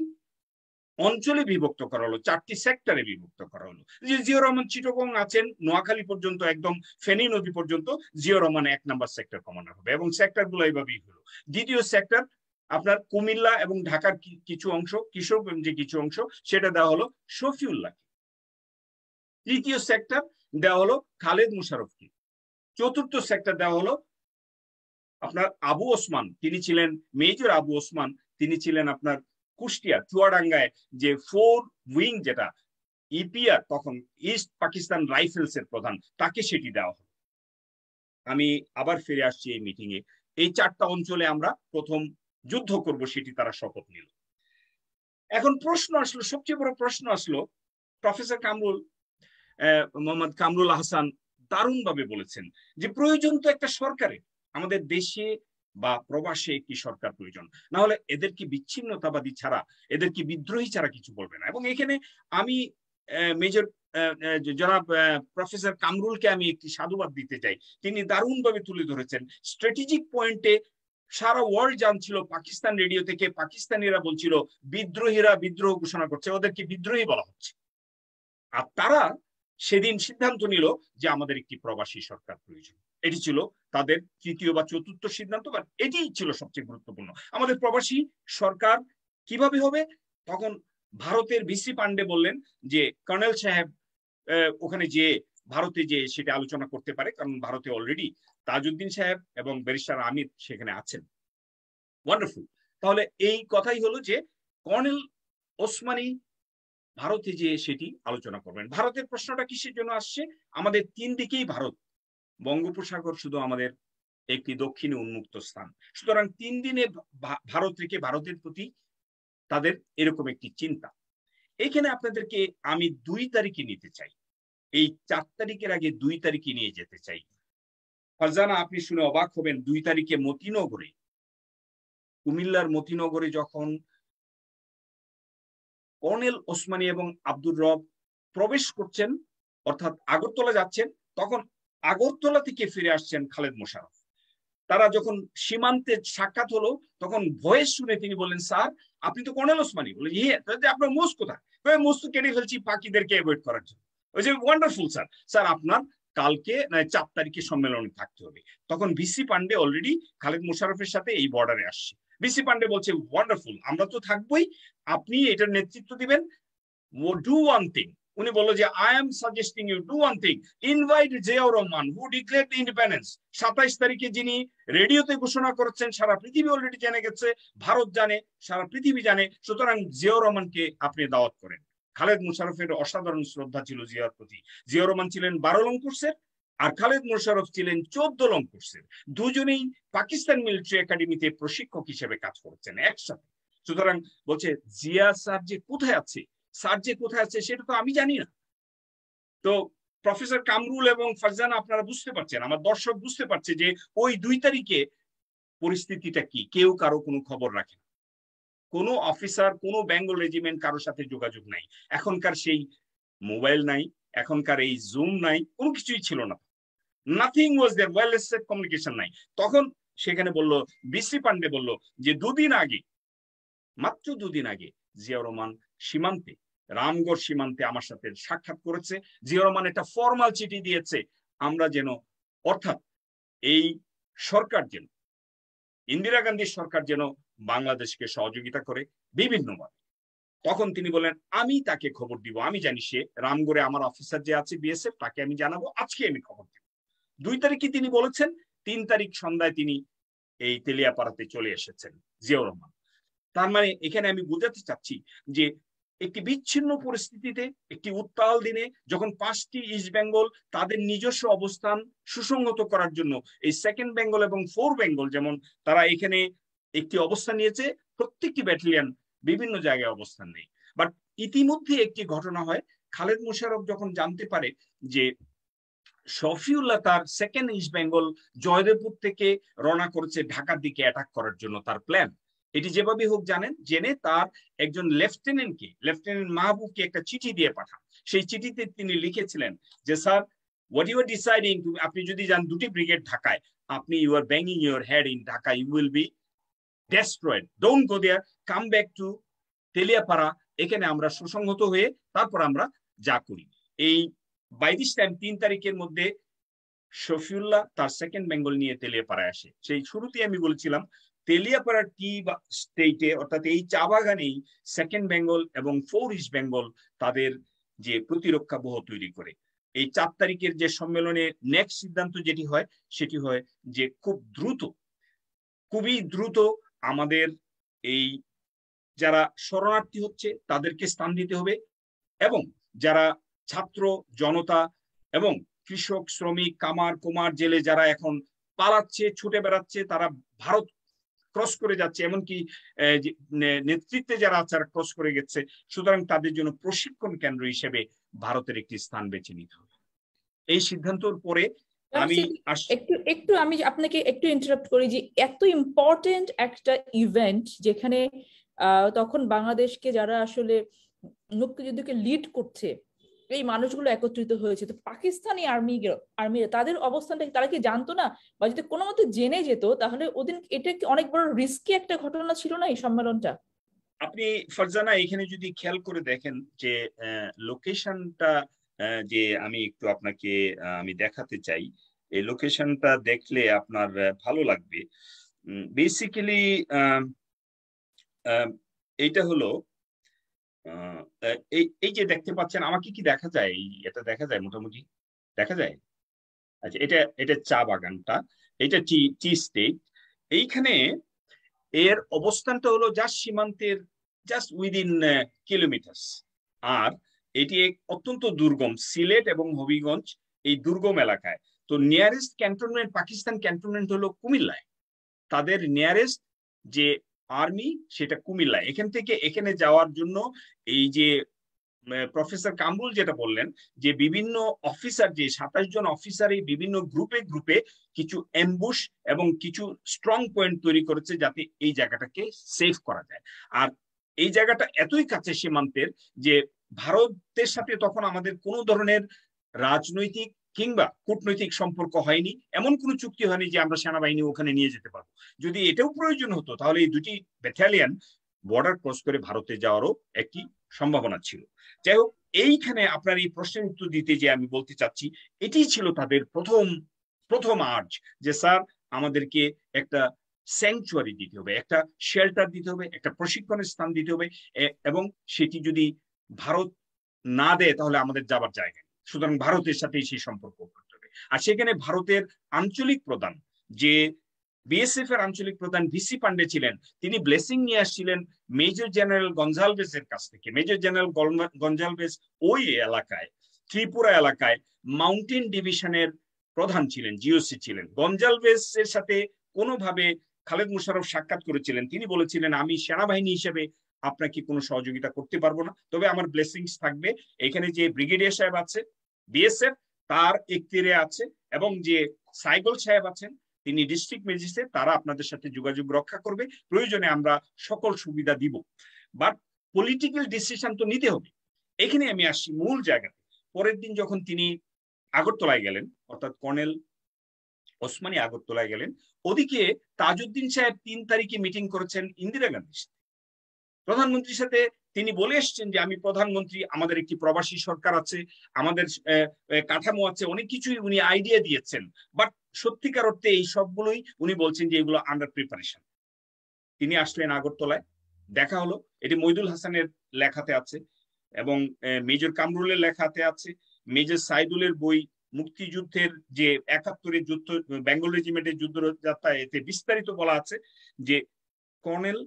অঞ্চলে বিভক্ত করা হলো, 4টি সেক্টরে বিভক্ত করা হলো। যে জিয়াউর রহমান চিটাগং আছেন, নোয়াখালী পর্যন্ত, একদম ফেনী নদী পর্যন্ত জিয়াউর রহমান 1 নম্বর সেক্টর কমান্ডার হবে, এবং সেক্টর গুলো এইভাবেই হলো। দ্বিতীয় সেক্টর আপনার কুমিল্লা এবং ঢাকার কিছু অংশ, কিশোরগঞ্জে কিছু অংশ, সেটা দেওয়া হলো শফিউল্লাহ। তৃতীয় সেক্টর দেওয়া হলো খালেদ মুশারফকে। চতুর্থ সেক্টর দেওয়া হলো আপনার আবু ওসমান, তিনি ছিলেন মেজর আবু ওসমান, তিনি ছিলেন আপনার কুষ্টিয়া চুয়াডাঙ্গায় যে 4 উইং যেটা ইপিআর তখন ইস্ট পাকিস্তান রাইফেলস এর প্রধান, তাকে সেটি দেওয়া হলো। আমি আবার ফিরে আসছি এই মিটিং এ। এই 4টা অঞ্চলে আমরা প্রথম যুদ্ধ করব সেটি তারা শপথ নিল। এখন প্রশ্ন আসলো, সবচেয়ে বড় প্রশ্ন আসলো, প্রফেসর মোহাম্মদ কামরুল আহসান দারুণভাবে বলেছেন যে প্রয়োজন তো একটা সরকারের, আমাদের দেশে বা প্রবাসে একটি সরকার প্রয়োজন, না হলে এদেরকে বিচ্ছিন্নতাবাদী ছাড়া, এদেরকে বিদ্রোহী ছাড়া কিছু বলবে না। এবং এখানে আমি মেজর জনাব প্রফেসর কামরুলকে আমি একটি সাধুবাদ দিতে চাই। তিনি দারুণভাবে তুলে ধরেছেন স্ট্র্যাটেজিক পয়েন্টে সারা ওয়ার্ল্ড জানছিল, পাকিস্তান রেডিও থেকে পাকিস্তানিরা বলছিল বিদ্রোহীরা বিদ্রোহ ঘোষণা করছে, ওদেরকে বিদ্রোহী বলা হচ্ছে। আর তারা সেদিন সিদ্ধান্ত নিল যে আমাদের একটি প্রবাসী সরকার প্রয়োজন। এটি ছিল তাদের তৃতীয় বা চতুর্থ সিদ্ধান্ত, বা এটিই ছিল সবচেয়ে গুরুত্বপূর্ণ। আমাদের প্রবাসী সরকার কিভাবে হবে? তখন ভারতের ভিসি পান্ডে বললেন যে কর্নেল সাহেব ওখানে যে ভারতে যে সেটা আলোচনা করতে পারে, কারণ ভারতে অলরেডি তাজউদ্দিন সাহেব এবং ব্যারিস্টার আমির সেখানে আছেন। ওয়ান্ডারফুল। তাহলে এই কথাই হলো যে কর্নেল ওসমানী ভারতে যে সেটি আলোচনা করবেন। ভারতের প্রশ্নটা কিসের জন্য আসছে? আমাদের 3 দিকেই ভারত, বঙ্গোপসাগর শুধু আমাদের একটি দক্ষিণে উন্মুক্ত স্থান, সুতরাং 3 দিনে ভারত রেখে ভারতের প্রতি তাদের এরকম একটি চিন্তা। এখানে আপনাদেরকে আমি 2 তারিখে নিতে চাই, এই 4 তারিখের আগে 2 তারিখে নিয়ে যেতে চাই। ফারজানা, আপনি শুনে অবাক হবেন, 2 তারিখে মতিনগরে, কুমিল্লার মতিনগরে যখন কর্নেল ওসমানী এবং আব্দুর রব প্রবেশ করছেন, অর্থাৎ আগরতলা যাচ্ছেন, তখন আগরতলা থেকে ফিরে আসছেন খালেদ মোশাররফ। তারা যখন সীমান্তে সাক্ষাৎ হলো তখন ভয়েস শুনে তিনি বললেন, স্যার আপনি তো কর্নেল ওসমানী। বলে ইয়ে, আপনার মোজ কোথায়? মোজ তো কেটে ফেলছি পাখিদেরকে অ্যাভয়েড করার জন্য। ওই যে ওয়ান্ডারফুল স্যার, স্যার আপনার কালকে 4 তারিখে সম্মেলনে থাকতে হবে। তখন ভিসি পান্ডে অলরেডি খালেদ মোশাররফের সাথে এই বর্ডারে আসছে। ভিসি পান্ডে বলছে ওয়ান্ডারফুল, আমরা তো থাকবোই, আপনি এটার নেতৃত্ব দিবেন, ডু ওয়ান থিং। উনি বললো যে I am suggesting you do one thing, invite Ziaur Rahman who declared the independence. 27 তারিখে যিনি রেডিওতে ঘোষণা করেছেন, সারা পৃথিবী অলরেডি জেনে গেছে, ভারত জানে, সারা পৃথিবী জানে, সুতরাং জিয়াউর রহমানকে আপনি দাওয়াত করেন। খালেদ মোশাররফের অসাধারণ শ্রদ্ধা ছিল জিয়ার প্রতি। জিয়াউর রহমান ছিলেন 12 লং কোর্সের, আর খালেদ মোশাররফ ছিলেন 14 লং কোর্সের। দুজনেই পাকিস্তান মিলিটারি একাডেমিতে প্রশিক্ষক হিসেবে কাজ করেছেন একসাথে। সুতরাং বলছে জিয়া স্যার যে কোথায় আছে, স্যার যে কোথায় আছে সেটা তো আমি জানি না। তো প্রফেসর কামরুল এবং ফারজানা আপনারা বুঝতে পারছেন, আমার দর্শক বুঝতে পারছে যে ওই 2 তারিখে পরিস্থিতিটা কি। কেউ কারো কোনো খবর রাখে না, কোনো অফিসার, কোনো বেঙ্গল রেজিমেন্ট কারোর সাথে যোগাযোগ নাই। এখনকার সেই মোবাইল নাই, এখনকার এই জুম নাই, কোনো কিছুই ছিল না। নাথিং ওয়াজ দেয়ার, ওয়্যারলেস কমিউনিকেশন নাই। তখন সেখানে বললো, বিসি পান্ডে বলল যে 2 দিন আগে, মাত্র 2 দিন আগে জিয়াউর রহমান সীমান্তে, রামগড় সীমান্তে আমার সাথে সাক্ষাৎ করেছে। জিয়াউর রহমান একটা ফরমাল চিঠি দিয়েছে, আমরা যেন, অর্থাৎ এই সরকার যেন, ইন্দিরা গান্ধীর সরকার যেন বাংলাদেশকে সহযোগিতা করে বিভিন্নভাবে। তখন তিনি বলেন আমি তাকে খবর দিব, আমি জানি সে রামগড়ে আমার অফিসার যে আছে বিএসএফ, তাকে আমি জানাবো, আজকে আমি খবর দিব। 2 তারিখে তিনি বলেছেন, 3 তারিখ সন্ধ্যায় তিনি এই তেলিয়াপাড়াতে চলে এসেছেন জিয়াউর রহমান। তার মানে এখানে আমি বোঝাতে চাচ্ছি যে একটি বিচ্ছিন্ন পরিস্থিতিতে, একটি উত্তাল দিনে, যখন 5টি ইস্ট বেঙ্গল তাদের নিজস্ব অবস্থান সুসংহত করার জন্য, এই 2nd বেঙ্গল এবং 4 বেঙ্গল যেমন তারা এখানে একটি অবস্থান নিয়েছে, প্রত্যেকটি ব্যাটালিয়ন বিভিন্ন জায়গায় অবস্থান নেই। বাট ইতিমধ্যে একটি ঘটনা হয়, খালেদ মোশাররফ যখন জানতে পারে যে শফিউল্লাহ তার 2nd ইস্ট বেঙ্গল জয়দেবপুর থেকে রওনা করেছে ঢাকার দিকে অ্যাটাক করার জন্য, তার প্ল্যান এটি যেভাবে হোক জানেন, জেনে তার একজন লেফটেন্যান্ট মাহবুবকে একটা চিঠি দিয়ে পাঠান। সেই চিঠিতে তিনি লিখেছিলেন যে sir, what you are deciding, আপনি যদি যান 2টি ব্রিগেড ঢাকায়, আপনি you are banging your head in Dhaka, you will be destroyed, don't go there, come back to Teliapara, এখানে আমরা সুসংহত হয়ে তারপর আমরা যা করি। এই বাই দিস টাইম 3 তারিখের মধ্যে শফিউল্লাহ তার 2nd বেঙ্গল নিয়ে তেলিয়াপাড়ায় আসে। সেই শুরুতেই আমি বলছিলাম, তেলিয়াপাড়া টি স্টেটে, অর্থাৎ এই চা বাগানেই 2nd বেঙ্গল এবং 4 ইস্ট বেঙ্গল তাদের যে প্রতিরক্ষা বহ তৈরি করে। এই 4 তারিখের যে সম্মেলনে নেক্সট সিদ্ধান্ত যেটি হয় সেটি হয় যে খুবই দ্রুত আমাদের এই যারা শরণার্থী হচ্ছে তাদেরকে স্থান দিতে হবে, এবং যারা ছাত্র জনতা এবং কৃষক শ্রমিক কামার কুমার জেলে যারা এখন পালাচ্ছে ছুটে বেড়াচ্ছে, তারা ভারত ক্রস করে যাচ্ছে, এমনকি নেতৃত্বে যারা আছে ক্রস করে গেছে, সুতরাং তাদের জন্য প্রশিক্ষণ কেন্দ্র হিসেবে ভারতের একটি স্থান বেছে নিতে হবে। এই সিদ্ধান্তর পরে আমি একটু আমি আপনাকে একটু ইন্টারাপ্ট করি যে এত ইম্পর্টেন্ট একটা ইভেন্ট যেখানে তখন বাংলাদেশকে যারা আসলে মুক্তিযুদ্ধকে লিড করছে এই মানুষগুলো একত্রিত হয়েছে, তো পাকিস্তানি আর্মিরা তাদের অবস্থানটা তারা কি জানতো না, বা যদি কোনো মতে জেনে যেত তাহলে ওদিন এটা কি অনেক বড় রিস্কি একটা ঘটনা ছিল না এই সম্মেলনটা? আপনি ফারজানা এখানে যদি খেয়াল করে দেখেন যে লোকেশনটা, যে আমি একটু আপনাকে আমি দেখাতে চাই, এই লোকেশনটা দেখলে আপনার ভালো লাগবে। বেসিক্যালি এইটা হলো এই যে দেখতে পাচ্ছেন, আমাকে কি দেখা যায়? এটা দেখা যায়, মোটামুটি দেখা যায়। আচ্ছা, এটা চা বাগানটা, এটা টি স্টেট। এইখানে এর অবস্থানটা হলো জাস্ট সীমান্তের জাস্ট উইদিন কিলোমিটার্স। আর এটি অত্যন্ত দুর্গম, সিলেট এবং হবিগঞ্জ এই দুর্গম এলাকায়। তো নিয়ারেস্ট ক্যান্টনমেন্ট, পাকিস্তান ক্যান্টনমেন্ট হলো কুমিল্লায়, তাদের নিয়ারেস্ট যে আর্মি সেটা কুমিল্লায়। এখান থেকে এখানে যাওয়ার জন্য এই যে প্রফেসর কামরুল যেটা বললেন যে বিভিন্ন অফিসার, যে 27 জন অফিসার এই বিভিন্ন গ্রুপে কিছু অ্যাম্বুশ এবং কিছু স্ট্রং পয়েন্ট তৈরি করেছে যাতে এই জায়গাটাকে সেভ করা যায়। আর এই জায়গাটা এতই কাছে সীমান্তের যে ভারতের সাথে তখন আমাদের কোনো ধরনের রাজনৈতিক কিংবা কূটনৈতিক সম্পর্ক হয়নি, এমন কোনো চুক্তি হয়নি যে আমরা সেনাবাহিনী ওখানে নিয়ে যেতে পারবো। যদি এটাও প্রয়োজন হতো তাহলে এই দুটি ব্যাটালিয়ন বর্ডার ক্রস করে ভারতে যাওয়ারও একটি সম্ভাবনা ছিল। যাই হোক, এইখানে আপনার এই প্রশ্নের উত্তর দিতে যে আমি বলতে চাচ্ছি, এটি ছিল তাদের প্রথম আর্জ যে স্যার আমাদেরকে একটা স্যাংচুয়ারি দিতে হবে, একটা শেল্টার দিতে হবে, একটা প্রশিক্ষণের স্থান দিতে হবে, এবং সেটি যদি ভারত না দেয় তাহলে আমাদের যাবার জায়গা নেই। সুতরাং ভারতের সাথে সেই সম্পর্ক করতে হবে। আর সেখানে ভারতের আঞ্চলিক প্রধান, যে বিএসএফ এর আঞ্চলিক প্রধান ভিসি পান্ডে ছিলেন, তিনি ব্লেসিং নিয়ে আসছিলেন মেজর জেনারেল গঞ্জালভেসের কাছ থেকে। মেজর জেনারেল গঞ্জালভেস ওই এলাকায়, ত্রিপুরা এলাকায় মাউন্টেন ডিভিশনের প্রধান ছিলেন, জিওসি ছিলেন। গঞ্জালভেস এর সাথে কোনোভাবে খালেদ মুশারফ সাক্ষাৎ করেছিলেন, তিনি বলেছিলেন আমি সেনাবাহিনী হিসেবে আপনাকে কোনো সহযোগিতা করতে পারবো না, তবে আমার ব্লেসিংস থাকবে। এখানে যে ব্রিগেডিয়ার সাহেব আছে বিএসএফ, তার এখতিয়ারে আছে, এবং যে সাইগল সাহেব আছেন তিনি ডিস্ট্রিক্ট ম্যাজিস্ট্রেট, তারা আপনাদের সাথে যোগাযোগ রক্ষা করবে, প্রয়োজনে আমরা সকল সুবিধা দিব। বাট পলিটিক্যাল ডিসিশন তো নিতে হবে। এখানে আমি আসছি মূল জায়গাতে। পরের দিন যখন তিনি আগরতলায় গেলেন, অর্থাৎ কর্নেল ওসমানী আগরতলায় গেলেন, ওদিকে তাজউদ্দিন সাহেব 3 তারিখে মিটিং করেছেন ইন্দিরা গান্ধীর সাথে, প্রধানমন্ত্রীর সাথে। তিনি বলে এসছেন যে আমি প্রধানমন্ত্রী, আমাদের একটি প্রবাসী সরকার আছে, আমাদের কাঠামো আছে, অনেক কিছুই উনি আইডিয়া দিয়েছেন। বাট সত্যিকার অর্থে এই সবগুলোই উনি বলছেন যে এগুলো আন্ডার প্রিপারেশন। তিনি আসলেন আগরতলায়, দেখা হলো, এটি মইদুল হাসানের লেখাতে আছে এবং মেজর কামরুলের লেখাতে আছে, মেজর সাইদুলের বই মুক্তিযুদ্ধের যে 71-এর যুদ্ধ, বেঙ্গল রেজিমেন্টের যুদ্ধযাত্রা, এতে বিস্তারিত বলা আছে যে কর্নেল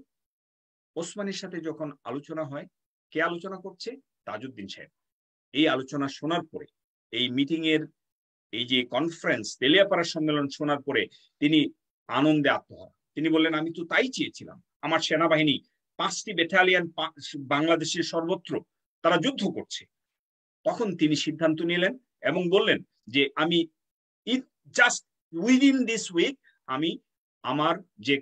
ওসমানীর সাথে যখন আলোচনা হয়, কে আলোচনা করছে? তাজউদ্দিন সাহেব। এই আলোচনা শোনার পরে, এই মিটিং এর এই যে কনফারেন্স, তেলিয়াপাড়া সম্মেলন শোনার পরে তিনি আনন্দে আত্মহারা। তিনি বললেন আমি তো তাই চেয়েছিলাম, আমার সেনাবাহিনী 5টি ব্যাটালিয়ন বাংলাদেশের সর্বত্র তারা যুদ্ধ করছে। তখন তিনি সিদ্ধান্ত নিলেন এবং বললেন যে আমি জাস্ট উইদিন দিস উইক আমি আমার যে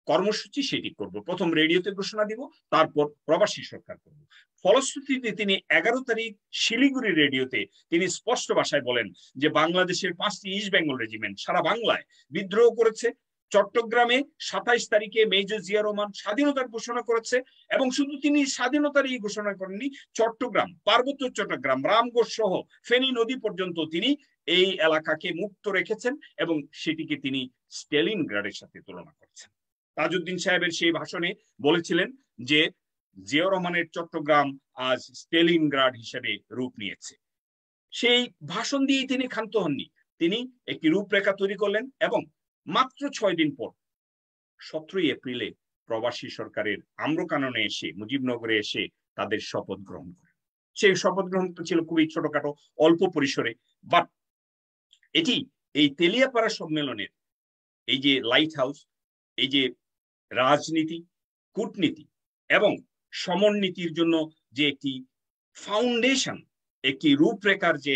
কর্মসূচি সেটি করব। প্রথম রেডিওতে ঘোষণা দিব, তারপর প্রবাসী সরকার করব। ফলশ্রুতিতে তিনি 11 তারিখ শিলিগুড়ি রেডিওতে তিনি স্পষ্ট ভাষায় বলেন যে বাংলাদেশের 5টি ইস্ট বেঙ্গল রেজিমেন্ট সারা বাংলায় বিদ্রোহ করেছে। চট্টগ্রামে 27 তারিখে মেজর জিয়া রহমান স্বাধীনতার ঘোষণা করেছে, এবং শুধু তিনি স্বাধীনতারই ঘোষণা করেননি, চট্টগ্রাম, পার্বত্য চট্টগ্রাম, রামগড় সহ ফেনী নদী পর্যন্ত তিনি এই এলাকাকে মুক্ত রেখেছেন, এবং সেটিকে তিনি স্টালিনগ্রাডের সাথে তুলনা করেছেন। তাজউদ্দিন সাহেবের সেই ভাষণে বলেছিলেন যে জিয়া রহমানের চট্টগ্রাম আজ স্টালিনগ্রাড হিসেবে রূপ নিয়েছে। সেই ভাষণ দিয়েই তিনি ক্ষান্ত হননি। তিনি একটি রূপরেখা তৈরি করলেন এবং মাত্র 6 দিন পর 17 এপ্রিলে প্রবাসী সরকারের আম্রকাননে এসে, মুজিবনগরে এসে তাদের শপথ গ্রহণ করেন। সেই শপথ গ্রহণ ছিল খুবই ছোটখাটো, অল্প পরিসরে, বাট এটি এই তেলিয়াপাড়া সম্মেলনের এই যে লাইট হাউস, এই যে রাজনীতি, কূটনীতি এবং সমরনীতির জন্য যে একটি ফাউন্ডেশন, একটি রূপরেখার যে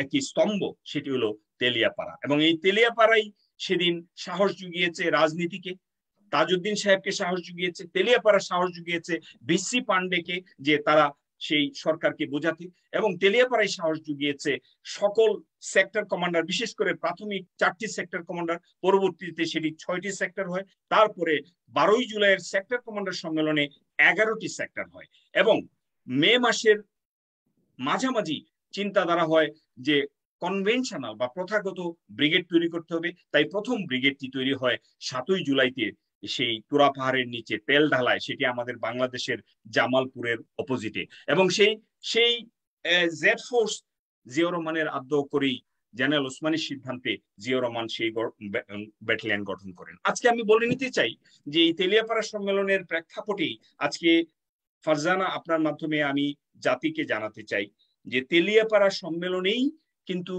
একটি স্তম্ভ, সেটি হলো তেলিয়াপাড়া। এবং এই তেলিয়াপাড়াই সেদিন সাহস জুগিয়েছে রাজনীতিকে, তাজউদ্দিন সাহেবকে সাহস জুগিয়েছে, তেলিয়াপাড়া সাহস জুগিয়েছে ভিসি পান্ডেকে যে তারা সেই সরকারকে বোঝাতে, এবং তেলিয়াপাড়ায় সাহস জুগিয়েছে সকল সেক্টর কমান্ডার, বিশেষ করে প্রাথমিক 4টি সেক্টর কমান্ডার, পরবর্তীতে সেটি 6টি সেক্টর হয়, তারপরে 12ই জুলাইয়ের সেক্টর কমান্ডার সম্মেলনে 11টি সেক্টর হয়, এবং মে মাসের মাঝামাঝি চিন্তাধারা হয় যে কনভেনশনাল বা প্রথাগত ব্রিগেড তৈরি করতে হবে। তাই প্রথম ব্রিগেডটি তৈরি হয় 7ই জুলাইতে সেই তুরা পাহাড়ের নিচে তেল ঢালায়, সেটি আমাদের বাংলাদেশের জামালপুরের অপোজিটে। এবং সেই জেড ফোর্স জিয়াউর রহমানের আদ্য করেই জেনারেল ওসমানীর সিদ্ধান্তে জিয়াউর রহমান সেই ব্যাটালিয়ন গঠন করেন। আজকে আমি বলে নিতে চাই যে এই তেলিয়াপাড়া সম্মেলনের প্রেক্ষাপটেই আজকে ফারজানা আপনার মাধ্যমে আমি জাতিকে জানাতে চাই যে তেলিয়াপাড়া সম্মেলনেই কিন্তু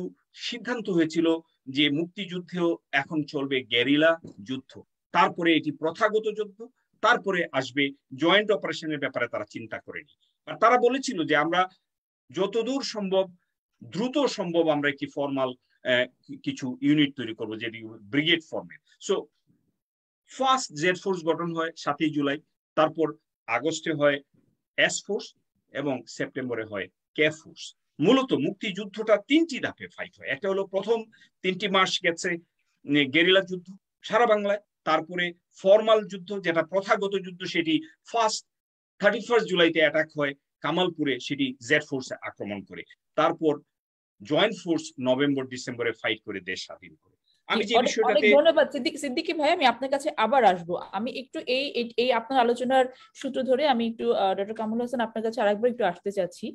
সিদ্ধান্ত হয়েছিল যে মুক্তিযুদ্ধেও এখন চলবে গেরিলা যুদ্ধ, তারপরে এটি প্রথাগত যুদ্ধ, তারপরে আসবে জয়েন্ট অপারেশনের ব্যাপারে তারা চিন্তা করেনি। আর তারা বলেছিল যে আমরা যতদূর সম্ভব, দ্রুত সম্ভব আমরা একটি ফর্মাল কিছু ইউনিট তৈরি করবো, যেটি ব্রিগেড ফর্মের। সো ফার্স্ট জেড ফোর্স গঠন হয় 7ই জুলাই, তারপর আগস্টে হয় এস ফোর্স এবং সেপ্টেম্বরে হয় কে ফোর্স। মূলত মুক্তিযুদ্ধটা 3টি ধাপে ফাইট হয়। একটা হলো প্রথম 3টি মাস গেছে গেরিলা যুদ্ধ সারা বাংলায়, তারপরে ফর্মাল যুদ্ধ যেটা প্রথাগত যুদ্ধ, সেটি ফার্স্ট 31 জুলাইতে অ্যাটাক হয় কামালপুরে, সেটি জেড ফোর্সে আক্রমণ করে, তারপর জয়েন্ট ফোর্স নভেম্বর ডিসেম্বরে ফাইট করে দেশ স্বাধীন করে। আমি যে বিষয়টাতে ধন্যবাদ সিদ্দিকী ভাই, আমি আপনার কাছে আবার আসবো। আমি একটু এই আপনার আলোচনার সূত্র ধরে আমি একটু ডক্টর কামরুল হাসান আপনার কাছে আরেকবার একটু আসতে চাচ্ছি।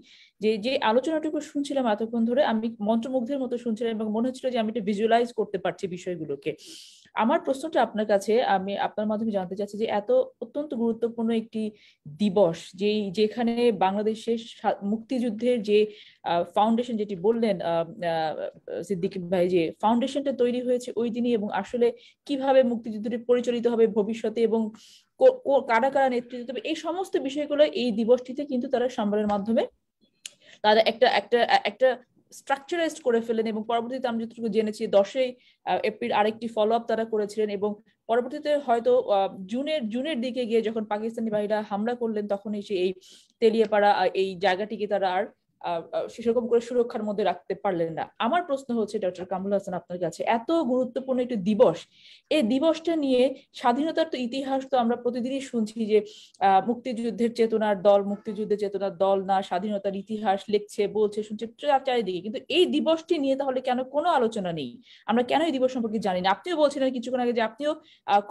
যে আলোচনাটুকু শুনছিলাম এতক্ষণ ধরে, আমি মন্ত্রমুগ্ধের মতো শুনছিলাম এবং মনে হচ্ছিল যে আমি একটু ভিজুয়ালাইজ করতে পারছি বিষয়গুলোকে। আমার প্রশ্নটা আপনার কাছে, আমি আপনার মাধ্যমে জানতে চাচ্ছি যে এত অত্যন্ত গুরুত্বপূর্ণ একটি দিবস, যেখানে বাংলাদেশের মুক্তিযুদ্ধের যে ফাউন্ডেশন, যেটি বললেন সিদ্দিকী ভাই, যে ফাউন্ডেশনটা তৈরি হয়েছে ওই দিনই, এবং আসলে কিভাবে মুক্তিযুদ্ধটি পরিচালিত হবে ভবিষ্যতে এবং কারা কারা নেতৃত্ব দেবে, এই সমস্ত বিষয়গুলো এই দিবসটিতে কিন্তু তারা সম্মেলনের মাধ্যমে তারা একটা স্ট্রাকচারাইজড করে ফেলেন। এবং পরবর্তীতে আমি যতটুকু জেনেছি 10ই এপ্রিল আরেকটি ফলো আপ তারা করেছিলেন, এবং পরবর্তীতে হয়তো জুনের দিকে গিয়ে যখন পাকিস্তানি বাহিনীরা হামলা করলেন, তখন এসে এই তেলিয়াপাড়া এই জায়গাটিকে তারা আর সেরকম করে সুরক্ষার মধ্যে রাখতে পারলেন না। আমার প্রশ্ন হচ্ছে ডক্টর কামরুল হাসান আপনার কাছে, এত গুরুত্বপূর্ণ একটি দিবস, এই দিবসটা নিয়ে স্বাধীনতার তো ইতিহাস তো আমরা প্রতিদিনই শুনছি যে মুক্তিযুদ্ধের চেতনার দল, মুক্তিযুদ্ধের চেতনার দল না, স্বাধীনতার ইতিহাস লিখছে, বলছে, শুনছে চারিদিকে, কিন্তু এই দিবসটি নিয়ে তাহলে কেন কোনো আলোচনা নেই? আমরা কেন এই দিবস সম্পর্কে জানি না? আপনিও বলছিলেন কিছুক্ষণ আগে যে আপনিও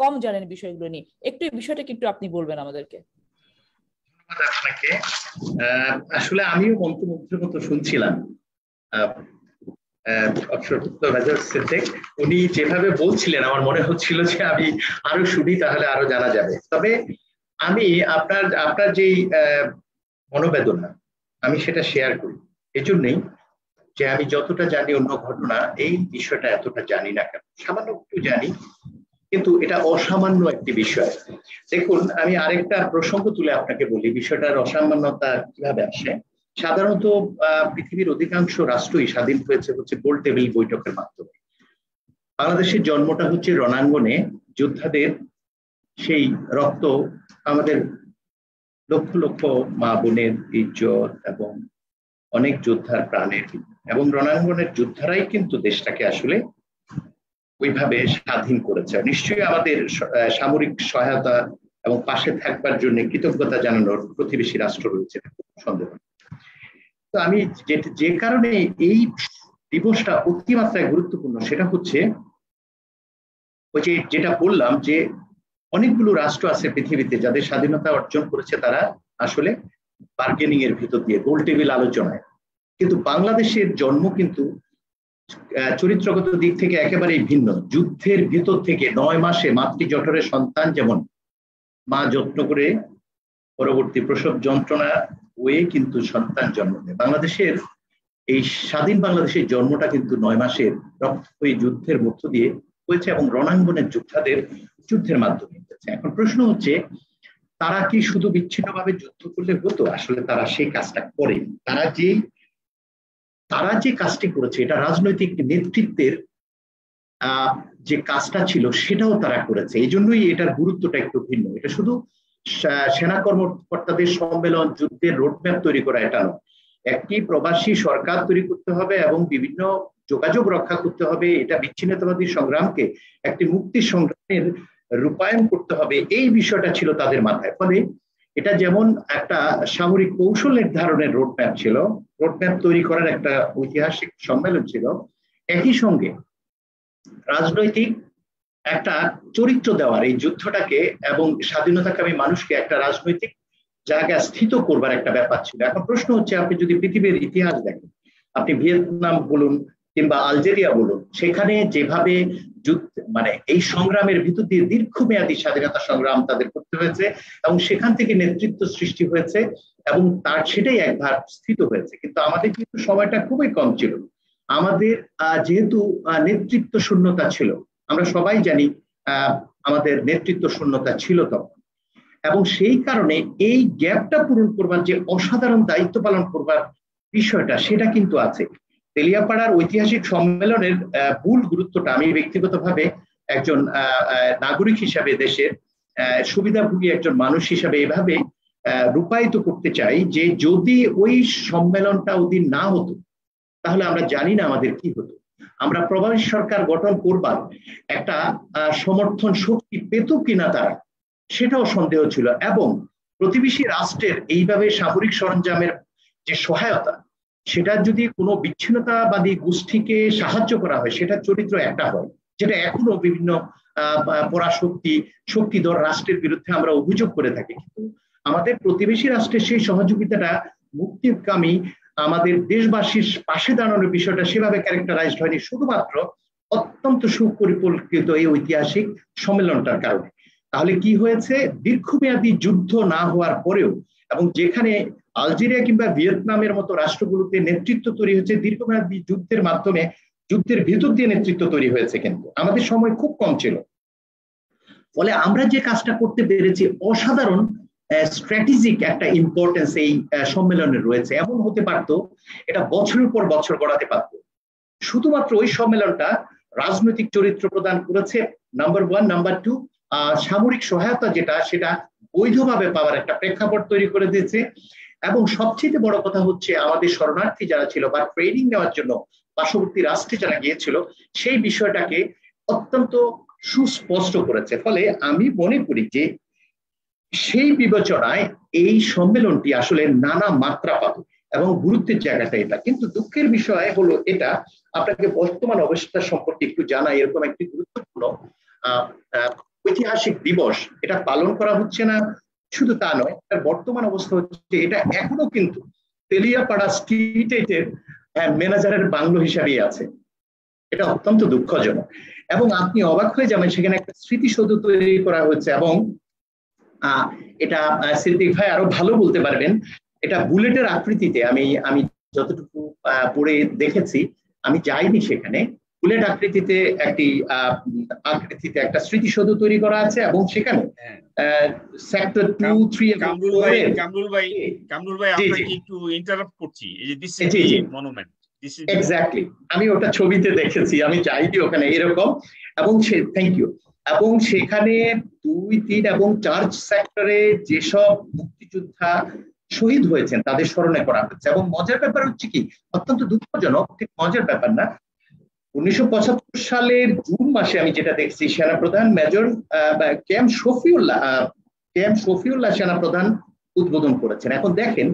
কম জানেন বিষয়গুলো নিয়ে, একটু এই বিষয়টাকে একটু আপনি বলবেন আমাদেরকে। আপনাকে আসলে আমিও মন্ত্রমুগ্ধের মতো শুনছিলাম উনি যেভাবে বলছিলেন, আমার মনে হচ্ছিল যে আমি আরো শুনি তাহলে আরো জানা যাবে। তবে আমি আপনার যেই মনোবেদনা আমি সেটা শেয়ার করি, এজন্যই যে আমি যতটা জানি অন্য ঘটনা, এই বিষয়টা এতটা জানি না কেন, সামান্য একটু জানি, কিন্তু এটা অসামান্য একটি বিষয়। দেখুন, আমি আরেকটা প্রসঙ্গ তুলে আপনাকে বলি, বিষয়টার অসামান্যতা কিভাবে আসে। সাধারণত পৃথিবীর অধিকাংশ রাষ্ট্রই স্বাধীন হয়েছে গোল টেবিল বৈঠকের মাধ্যমে। বাংলাদেশের জন্মটা হচ্ছে রণাঙ্গনে, যোদ্ধাদের সেই রক্ত, আমাদের লক্ষ লক্ষ মা বোনের ইজ্জত এবং অনেক যোদ্ধার প্রাণের, এবং রণাঙ্গনের যোদ্ধারাই কিন্তু দেশটাকে আসলে ওইভাবে স্বাধীন করেছে। নিশ্চয়ই আমাদের সামরিক সহায়তা এবং পাশে থাকবার জন্য কৃতজ্ঞতা জানানোর প্রতিবেশী রাষ্ট্র রয়েছে, সন্দেহ। তো আমি যে কারণে এই দিবসটা অতিমাত্রায় গুরুত্বপূর্ণ, সেটা হচ্ছে ওই যেটা বললাম যে অনেকগুলো রাষ্ট্র আছে পৃথিবীতে যাদের স্বাধীনতা অর্জন করেছে তারা আসলে বার্গেনিং এর ভিতর দিয়ে, গোল টেবিল আলোচনায়। কিন্তু বাংলাদেশের জন্ম কিন্তু চরিত্রগত দিক থেকে একেবারেই ভিন্ন। যুদ্ধের ভিতর থেকে 9 মাসে মাতৃজঠরের সন্তান যেমন মা যত্ন করে পরবর্তী প্রসব যন্ত্রণা হয়ে কিন্তু সন্তান জন্ম দেয়, বাংলাদেশের এই স্বাধীন বাংলাদেশের জন্মটা কিন্তু 9 মাসের রক্তক্ষয়ী যুদ্ধের মধ্য দিয়ে হয়েছে এবং রণাঙ্গনের যোদ্ধাদের যুদ্ধের মাধ্যমে হয়েছে। এখন প্রশ্ন হচ্ছে, তারা কি শুধু বিচ্ছিন্নভাবে যুদ্ধ করলে হতো? আসলে তারা সেই কাজটা করেনি। তারা যে কাজটি করেছে এটা রাজনৈতিক নেতৃত্বের যে কাজটা ছিল সেটাও তারা করেছে। এই জন্যই এটার গুরুত্বটা একটু ভিন্ন। এটা শুধু সেনা কর্মকর্তাদের সম্মেলন, যুদ্ধের রোডম্যাপ তৈরি করা এটা নয়। একটি প্রবাসী সরকার তৈরি করতে হবে এবং বিভিন্ন যোগাযোগ রক্ষা করতে হবে। এটা বিচ্ছিন্নতাবাদী সংগ্রামকে একটি মুক্তি সংগ্রামের রূপায়ণ করতে হবে, এই বিষয়টা ছিল তাদের মাথায়। ফলে এটা যেমন একটা সামরিক কৌশল নির্ধারণের রোডম্যাপ ছিল, রোডম্যাপ তৈরি করার একটা ঐতিহাসিক সম্মেলন ছিল, একই সঙ্গে রাজনৈতিক একটা চরিত্র দেওয়ার এই যুদ্ধটাকে এবং স্বাধীনতাকামী মানুষকে একটা রাজনৈতিক জায়গায় স্থিত করবার একটা ব্যাপার ছিল। এখন প্রশ্ন হচ্ছে, আপনি যদি পৃথিবীর ইতিহাস দেখেন, আপনি ভিয়েতনাম বলুন কিংবা আলজেরিয়া বলুন, সেখানে যেভাবে যুদ্ধ মানে এই সংগ্রামের ভিতর দিয়ে দীর্ঘমেয়াদী স্বাধীনতা সংগ্রাম তাদের করতে হয়েছে এবং সেখান থেকে নেতৃত্ব সৃষ্টি হয়েছে এবং তার সেটাই একবার স্থিত হয়েছে। কিন্তু আমাদের কিন্তু সময়টা খুবই কম ছিল। আমাদের যেহেতু নেতৃত্ব শূন্যতা ছিল, আমরা সবাই জানি আমাদের নেতৃত্ব শূন্যতা ছিল তখন, এবং সেই কারণে এই গ্যাপটা পূরণ করবার যে অসাধারণ দায়িত্ব পালন করবার বিষয়টা সেটা কিন্তু আছে। তেলিয়াপাড়ার ঐতিহাসিক সম্মেলনের মূল গুরুত্বটা আমি ব্যক্তিগতভাবে একজন নাগরিক হিসাবে, দেশের সুবিধাভোগী একজন মানুষ হিসাবে এভাবে রূপায়িত করতে চাই যে যদি ওই সম্মেলনটা ওদিন না হতো তাহলে আমরা জানি না আমাদের কি হতো। আমরা প্রবাসী সরকার গঠন করবার একটা সমর্থন শক্তি পেত কিনা তারা, সেটাও সন্দেহ ছিল। এবং প্রতিবেশী রাষ্ট্রের এইভাবে সামরিক সরঞ্জামের যে সহায়তা, সেটা যদি কোনো বিচ্ছিন্নতাবাদী গোষ্ঠীকে সাহায্য করা হয়, সেটা চরিত্র একটা হয়, যেটা এখনো বিভিন্ন শক্তিধর রাষ্ট্রের বিরুদ্ধে আমরা অভিযোগ করে থাকি। কিন্তু আমাদের প্রতিবেশী রাষ্ট্রের সেই সহযোগিতাটা মুক্তিকামী আমাদের দেশবাসীর পাশে দাঁড়ানোর বিষয়টা সেভাবে ক্যারেক্টারাইজড হয়নি, শুধুমাত্র অত্যন্ত সুপরিকল্পিত এই ঐতিহাসিক সম্মেলনটার কারণে। তাহলে কি হয়েছে, দীর্ঘমেয়াদী যুদ্ধ না হওয়ার পরেও, এবং যেখানে আলজেরিয়া কিংবা ভিয়েতনামের মতো রাষ্ট্রগুলোতে নেতৃত্ব তৈরি হয়েছে দীর্ঘমেয়াদী যুদ্ধের মাধ্যমে, যুদ্ধের ভিতর দিয়ে নেতৃত্ব তৈরি হয়েছে, কিন্তু আমাদের সময় খুব কম ছিল। ফলে আমরা যে কাজটা করতে পেরেছি, অসাধারণ স্ট্র্যাটেজিক একটা ইম্পর্টেন্স এই সম্মেলনের রয়েছে। এমন হতে পারতো এটা বছরের পর বছর গড়াতে পারত। শুধুমাত্র ওই সম্মেলনটা রাজনৈতিক চরিত্র প্রদান করেছে, নাম্বার 1। নাম্বার 2, সামরিক সহায়তা যেটা, সেটা বৈধভাবে পাওয়ার একটা প্রেক্ষাপট তৈরি করে দিয়েছে। এবং সবচেয়ে বড় কথা হচ্ছে, আমাদের শরণার্থী যারা ছিল বা ট্রেনিং নেওয়ার জন্য পার্শ্ববর্তী রাষ্ট্রে যারা গিয়েছিল, সেই বিষয়টাকে অত্যন্ত সুস্পষ্ট করেছে। ফলে আমি মনে করি যে সেই বিবেচনায় এই সম্মেলনটি আসলে নানা মাত্রা পাবে এবং গুরুত্বের জায়গাটা এটা। কিন্তু দুঃখের বিষয় হলো এটা, আপনাকে বর্তমান অবস্থা সম্পর্কে একটু জানাই। এরকম একটি গুরুত্বপূর্ণ ঐতিহাসিক দিবস এটা পালন করা হচ্ছে না, শুধু তা নয়, তার বর্তমান অবস্থা হচ্ছে এটা এখনো কিন্তু তেলিয়াপাড়া স্ট্রিটের ম্যানেজারের বাংলো হিসাবেই আছে। এটা অত্যন্ত দুঃখজনক এবং আপনি অবাক হয়ে যাবেন, সেখানে একটা স্মৃতিসৌধ তৈরি করা হয়েছে এবং এটা সিদ্দিক ভাই আরো ভালো বলতে পারবেন, এটা বুলেটের আকৃতিতে, আমি যতটুকু পড়ে দেখেছি, আমি যাইনি সেখানে, বুলেট আকৃতিতে একটা স্মৃতিসৌধ তৈরি করা আছে এবং সেখানে সেক্টর 2, 3 কামরুল ভাই আপনাকে একটু ইন্টারাপ্ট করছি। এই যে দিস ইজ মনুমেন্ট, এক্স্যাক্টলি, আমি ওটা ছবিতে দেখেছি, আমি যাইনি ওখানে এরকম। এবং থ্যাংক ইউ। এবং সেখানে 2, 3 এবং 4 সেক্টরে যেসব মুক্তিযোদ্ধা শহীদ হয়েছেন তাদের স্মরণে করা হচ্ছে। এবং মজার ব্যাপার হচ্ছে কি, অত্যন্ত দুঃখজনক, ঠিক মজার ব্যাপার না, 1975 সালের জুন মাসে আমি যেটা দেখছি, সেনাপ্রধান মেজর কেএম শফিউল্লাহ সেনাপ্রধান উদ্বোধন করেছেন। এখন দেখেন,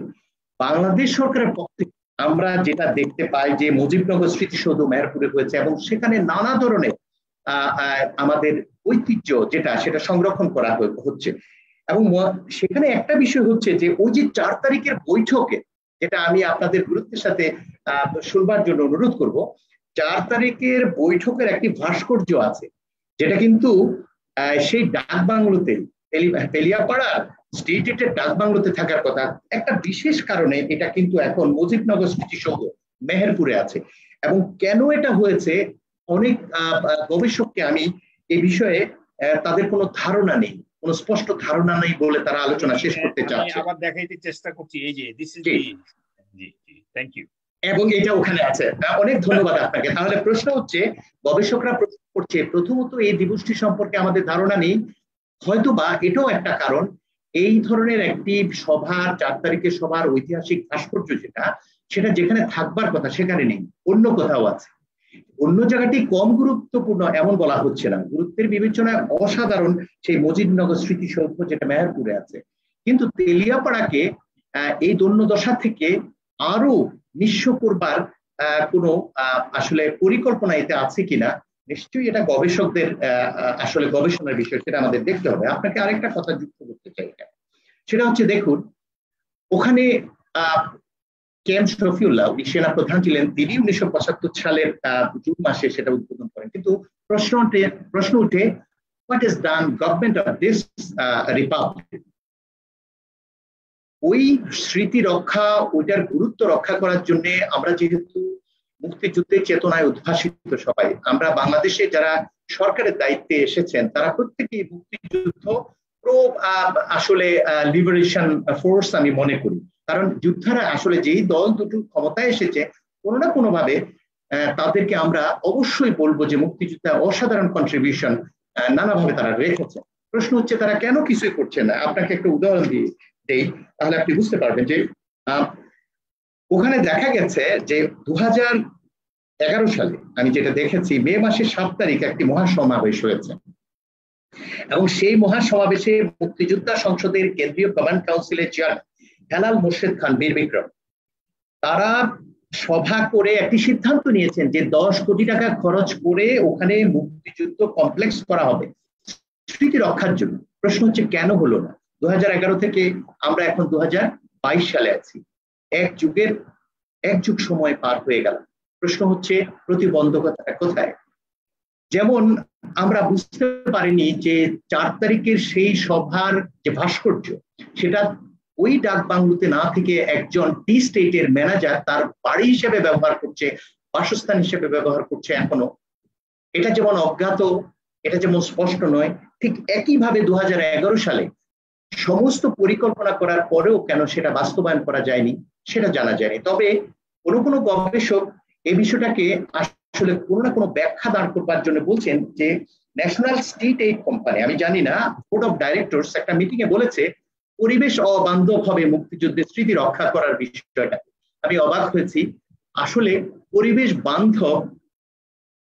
বাংলাদেশ সরকারের পক্ষে আমরা যেটা দেখতে পাই যে মুজিবনগর স্মৃতিসৌধ মেহেরপুরে হয়েছে এবং সেখানে নানা ধরনের আমাদের ঐতিহ্য যেটা, সেটা সংরক্ষণ করা হচ্ছে। এবং সেখানে একটা বিষয় হচ্ছে যে ওই যে 4 তারিখের বৈঠকে, যেটা আমি আপনাদের গুরুত্বের সাথে শুনবার জন্য অনুরোধ করব। 4 তারিখের বৈঠকের একটি ভাস্কর্য আছে, যেটা কিন্তু সেই ডাক বাংলোতে, তেলিয়াপাড়া স্টেটের ডাক বাংলোতে থাকার কথা। একটা বিশেষ কারণে এটা কিন্তু এখন মুজিবনগর স্মৃতিসৌধ মেহেরপুরে আছে। এবং কেন এটা হয়েছে, অনেক গবেষককে আমি এই বিষয়ে তাদের কোনো ধারণা নেই, কোনো স্পষ্ট ধারণা নেই বলে তারা আলোচনা শেষ করতে চাচ্ছে। আবার দেখাইতে চেষ্টা করছি, এই যে দিস ইজ জি জি, থ্যাংক ইউ। এবং এটা ওখানে আছে। অনেক ধন্যবাদ আপনাকে। তাহলে প্রশ্ন হচ্ছে, গবেষকরা প্রশ্ন করছে, প্রথমত এই দিবসটি সম্পর্কে আমাদের ধারণা নেই, হয়তো বা এটাও একটা কারণ। এই ধরনের একটি সভার, 4 তারিখের সভার ঐতিহাসিক ভাস্কর্য সেটা যেখানে থাকবার কথা সেখানে নেই, অন্য কোথাও আছে। অন্য জায়গাটি কম গুরুত্বপূর্ণ এমন বলা হচ্ছে না, গুরুত্বের বিবেচনায় অসাধারণ সেই মুজিবনগর স্মৃতিসৌধ যেটা মেহেরপুরে আছে। কিন্তু তেলিয়াপাড়াকে এই দৈন্যদশা থেকে আরো নিঃস্ব করবার কোনো আসলে পরিকল্পনা এতে আছে কিনা, নিশ্চয়ই এটা গবেষকদের আসলে গবেষণার বিষয়, সেটা আমাদের দেখতে হবে। আপনাকে আরেকটা কথা যুক্ত করতে চাই, সেটা হচ্ছে দেখুন, ওখানে কেএম শফিউল্লাহ উনি সেনা প্রধান ছিলেন, তিনি 1975 সালের জুন মাসে সেটা উদ্বোধন করেন। কিন্তু প্রশ্ন উঠে, what is done government of this Republic? ওই স্মৃতি রক্ষা, ওইটার গুরুত্ব রক্ষা করার জন্য আমরা যেহেতু মুক্তিযুদ্ধের চেতনায় উদ্ভাসিত সবাই, আমরা বাংলাদেশে যারা সরকারের দায়িত্বে এসেছেন তারা প্রত্যেকেই মুক্তিযুদ্ধ আসলে লিবারেশন ফোর্স আমি মনে করি। কারণ যোদ্ধারা আসলে যেই দল দুটো ক্ষমতায় এসেছে, কোনো না কোনো ভাবে তাদেরকে আমরা অবশ্যই বলবো যে মুক্তিযুদ্ধে অসাধারণ কন্ট্রিবিউশন নানাভাবে তারা রেখেছে। প্রশ্ন হচ্ছে তারা কেন কিছুই করছে না। আপনাকে একটা উদাহরণ দেই, তাহলে আপনি বুঝতে পারবেন যে ওখানে দেখা গেছে যে 2011 সালে আমি যেটা দেখেছি, মে মাসের 7 তারিখ একটি মহাসমাবেশ হয়েছে, এবং সেই মহাসমাবেশে মুক্তিযোদ্ধা সংসদের কেন্দ্রীয় কমান্ড কাউন্সিলের চেয়ারম্যান হেলাল মোর্শেদ খান বীর বিক্রম, তারা সভা করে একটি সিদ্ধান্ত নিয়েছেন যে 10 কোটি টাকা খরচ করে ওখানে মুক্তিযুদ্ধ কমপ্লেক্স করা হবে স্মৃতি রক্ষার জন্য। প্রশ্ন হচ্ছে কেন হলো না? 2011 থেকে আমরা এখন 2022 সালে আছি, এক যুগ সময় পার হয়ে গেল। প্রশ্ন হচ্ছে প্রতিবন্ধকতা কোথায়? যেমন আমরা বুঝতে পারিনি যে 4 তারিখের সেই সভার যে ভাস্কর্য, সেটা ওই ডাক বাংলোতে না থেকে একজন টি স্টেটের ম্যানেজার তার বাড়ি হিসেবে ব্যবহার করছে, বাসস্থান হিসেবে ব্যবহার করছে এখনো। এটা যেমন অজ্ঞাত, এটা যেমন স্পষ্ট নয়, ঠিক একইভাবে 2011 সালে সমস্ত পরিকল্পনা করার পরেও কেন সেটা বাস্তবায়ন করা যায়নি সেটা জানা যায়নি। তবে কোনো গবেষক এই বিষয়টাকে আসলে কোনো না কোনো ব্যাখ্যা দাঁড় করবার জন্য বলছেন যে ন্যাশনাল স্টেট এইড কোম্পানি, আমি জানি না, বোর্ড অফ ডাইরেক্টরস একটা মিটিং এ বলেছে পরিবেশ অবান্ধব হবে মুক্তিযুদ্ধের স্মৃতি রক্ষা করার বিষয়টা। আমি অবাক হয়েছি, আসলে পরিবেশ বান্ধব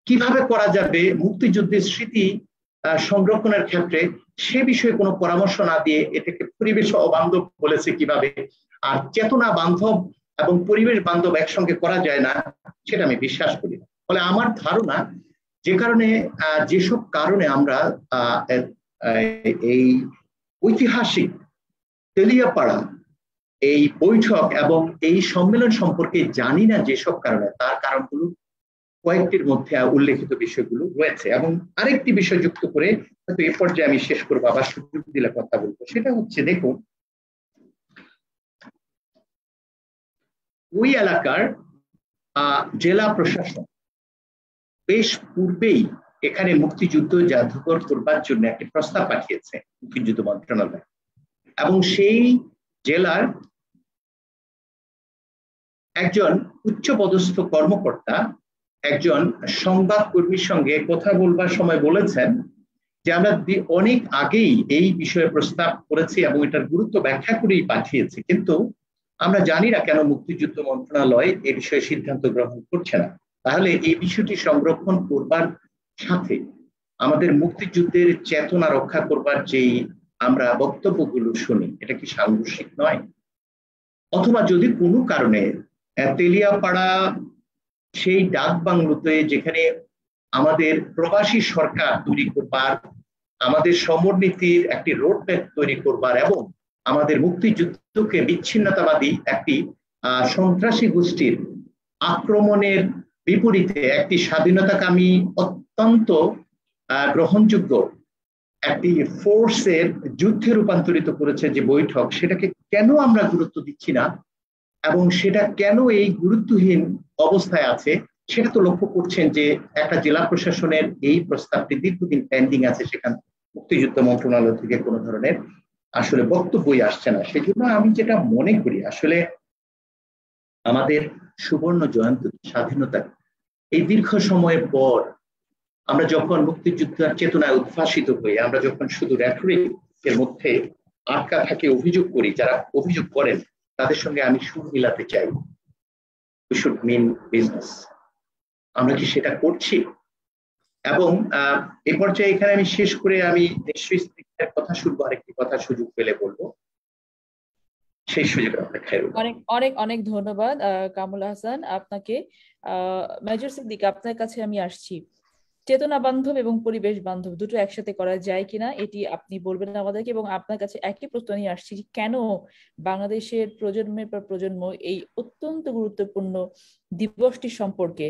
কিভাবে করা যাবে মুক্তিযুদ্ধের স্মৃতি সংরক্ষণের ক্ষেত্রে, সে বিষয়ে কোনো পরামর্শ না দিয়ে এটাকে পরিবেশ অবান্ধব বলেছে কিভাবে। আর চেতনা বান্ধব এবং পরিবেশ বান্ধব একসঙ্গে করা যায় না, সেটা আমি বিশ্বাস করি। ফলে আমার ধারণা, যেসব কারণে আমরা এই ঐতিহাসিক তেলিয়াপাড়া এই বৈঠক এবং এই সম্মেলন সম্পর্কে জানি না, যেসব কারণে, তার কারণগুলো কয়েকটির মধ্যে উল্লেখিত বিষয়গুলো রয়েছে। এবং আরেকটি বিষয় যুক্ত করে হয়তো এ পর্যায়ে আমি শেষ করবো, আবার সুযোগ দিলে কথা বলবো, সেটা হচ্ছে দেখুন, ওই এলাকার জেলা প্রশাসন বেশ পূর্বেই এখানে মুক্তিযুদ্ধ জাদুঘর করবার জন্য একটি প্রস্তাব পাঠিয়েছে মুক্তিযুদ্ধ মন্ত্রণালয়, এবং সেই জেলার একজন উচ্চপদস্থ কর্মকর্তা একজন সংবাদ কর্মীর সঙ্গে কথা বলবার সময় বলেছেন যে আমরা অনেক আগেই এই বিষয়ে প্রস্তাব করেছি এবং এটার গুরুত্ব ব্যাখ্যা করেই পাঠিয়েছি, কিন্তু আমরা জানি না কেন মুক্তিযুদ্ধ মন্ত্রণালয় এই বিষয়ে সিদ্ধান্ত গ্রহণ করছে না। তাহলে এই বিষয়টি সংরক্ষণ করবার সাথে আমাদের মুক্তিযুদ্ধের চেতনা রক্ষা করবার যেই আমরা বক্তব্যগুলো শুনি, এটা কি সাংঘর্ষিক নয়? অথবা যদি কোনো কারণে তেলিয়াপাড়া সেই ডাক বাংলোতে, যেখানে আমাদের প্রবাসী সরকার তৈরি করবার, আমাদের সমরনীতির একটি রোডম্যাপ তৈরি করবার এবং আমাদের মুক্তিযুদ্ধকে বিচ্ছিন্নতাবাদী একটি সন্ত্রাসী গোষ্ঠীর আক্রমণের বিপরীতে একটি স্বাধীনতাকামী অত্যন্ত গ্রহণযোগ্য একটি ফোর্সের যুদ্ধে রূপান্তরিত করেছে যে বৈঠক, সেটাকে কেন আমরা গুরুত্ব দিচ্ছি না এবং সেটা কেন এই গুরুত্বহীন অবস্থায় আছে সেটা তো লক্ষ্য করছেন যে একটা জেলা প্রশাসনের এই প্রস্তাবটি দীর্ঘদিন পেন্ডিং আছে, সেখান মুক্তিযুদ্ধ মন্ত্রণালয় থেকে কোনো ধরনের আসলে বক্তব্যই আসছে না। সেজন্য আমি যেটা মনে করি আসলে আমাদের সুবর্ণ জয়ন্তী স্বাধীনতা এই দীর্ঘ সময়ের পর আমরা যখন মুক্তিযুদ্ধের চেতনায় উদ্ভাসিত হই, আমরা যখন শুধু রেটরিকের মধ্যে আটকা থাকে অভিযোগ করি, যারা অভিযোগ করেন তাদের সঙ্গে আমি সুর মিলাতে চাই। We should mean business. আমরা কি সেটা করছি? এবং এই পর্যায়ে এখানে আমি শেষ করে আমি নিশ্চয়ই স্পিকারের কথা শুনবো, আরেকটি কথা সুযোগ পেলে বলবো, সেই সুযোগের অপেক্ষায় রইলাম। অনেক অনেক অনেক ধন্যবাদ কামরুল হাসান আপনাকে। মেজর সিদ্দিক, আপনার কাছে আমি আসছি। চেতনা বান্ধব এবং পরিবেশ বান্ধব দুটো একসাথে করা যায় কিনা এটি আপনি বলবেন আমাদেরকে, এবং আপনার কাছে একই প্রশ্ন নিয়ে আসছি, কেন বাংলাদেশের প্রজন্মের পর প্রজন্ম এই অত্যন্ত গুরুত্বপূর্ণ দিবসটি সম্পর্কে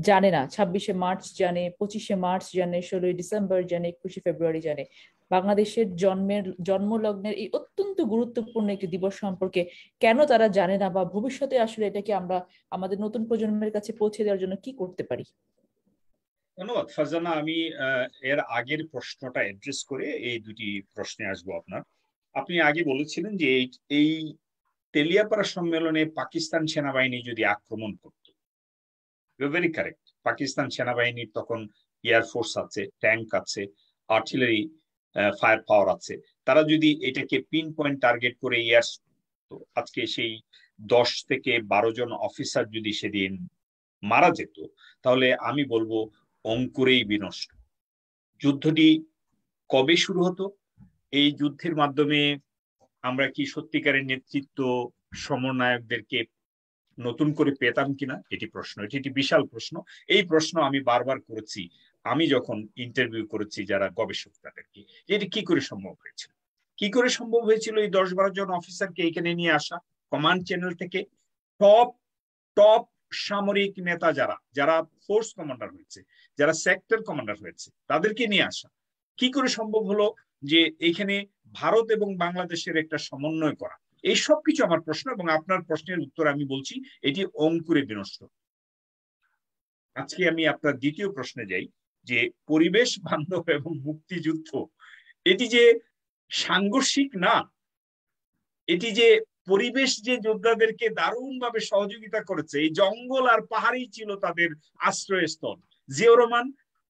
জানে না। 26শে মার্চ জানে, 25শে মার্চ জানে, 16ই ডিসেম্বর জানে, 21শে ফেব্রুয়ারি জানে। বাংলাদেশের জন্মলগ্নের এই অত্যন্ত গুরুত্বপূর্ণ একটি দিবস সম্পর্কে কেন তারা জানে না, বা ভবিষ্যতে আসলে এটাকে আমরা আমাদের নতুন প্রজন্মের কাছে পৌঁছে দেওয়ার জন্য কি করতে পারি? ধন্যবাদ ফারজানা। আমি এর আগের প্রশ্নটা অ্যাড্রেস করে এই দুটি প্রশ্নে আসবো আপনার। আপনি আগে বলেছিলেন যে এই তেলিয়াপাড়া সম্মেলনে পাকিস্তান সেনাবাহিনী যদি আক্রমণ করত, ভেরি কারেক্ট। পাকিস্তান সেনাবাহিনীর তখন এয়ারফোর্স আছে, ট্যাঙ্ক আছে, আর্টিলারি ফায়ার পাওয়ার আছে। তারা যদি এটাকে পিন পয়েন্ট টার্গেট করে আজকে সেই 10 থেকে 12 জন অফিসার যদি সেদিন মারা যেত, তাহলে আমি বলবো অঙ্কুরেই বিনষ্ট। যুদ্ধটি কবে শুরু হতো? এই যুদ্ধের মাধ্যমে আমরা কি সত্যিকারের নেতৃত্ব সমন্বয়কদেরকে নতুন করে পেতাম কিনা, এটি প্রশ্ন। এটি বিশাল প্রশ্ন। এই প্রশ্ন আমি বারবার করেছি আমি যখন ইন্টারভিউ করেছি যারা গবেষক তাদেরকে, এটি কি করে সম্ভব হয়েছিল। কি করে সম্ভব হয়েছিল এই 10-12 জন অফিসারকে এখানে নিয়ে আসা, কমান্ড চ্যানেল থেকে টপ টপ সামরিক নেতা যারা ফোর্স কমান্ডার হয়েছে, যারা সেক্টর কমান্ডার হয়েছে, তাদেরকে নিয়ে আসা কি করে সম্ভব হলো যে এখানে ভারত এবং বাংলাদেশের একটা সমন্বয় করা? এই সব কিছু আমার প্রশ্ন, এবং আপনার প্রশ্নের উত্তর আমি বলছি এটি অঙ্কুরে বিনষ্ট। আজকে আমি আপনার দ্বিতীয় প্রশ্নে যাই, যে পরিবেশ বান্ধব এবং মুক্তিযুদ্ধ এটি যে সাংঘর্ষিক না, এটি যে পরিবেশ যে যোদ্ধাদেরকে দারুণভাবে সহযোগিতা করেছে। এই জঙ্গল আর পাহাড়ই ছিল তাদের আশ্রয়স্থল। জিয়াউর রহমান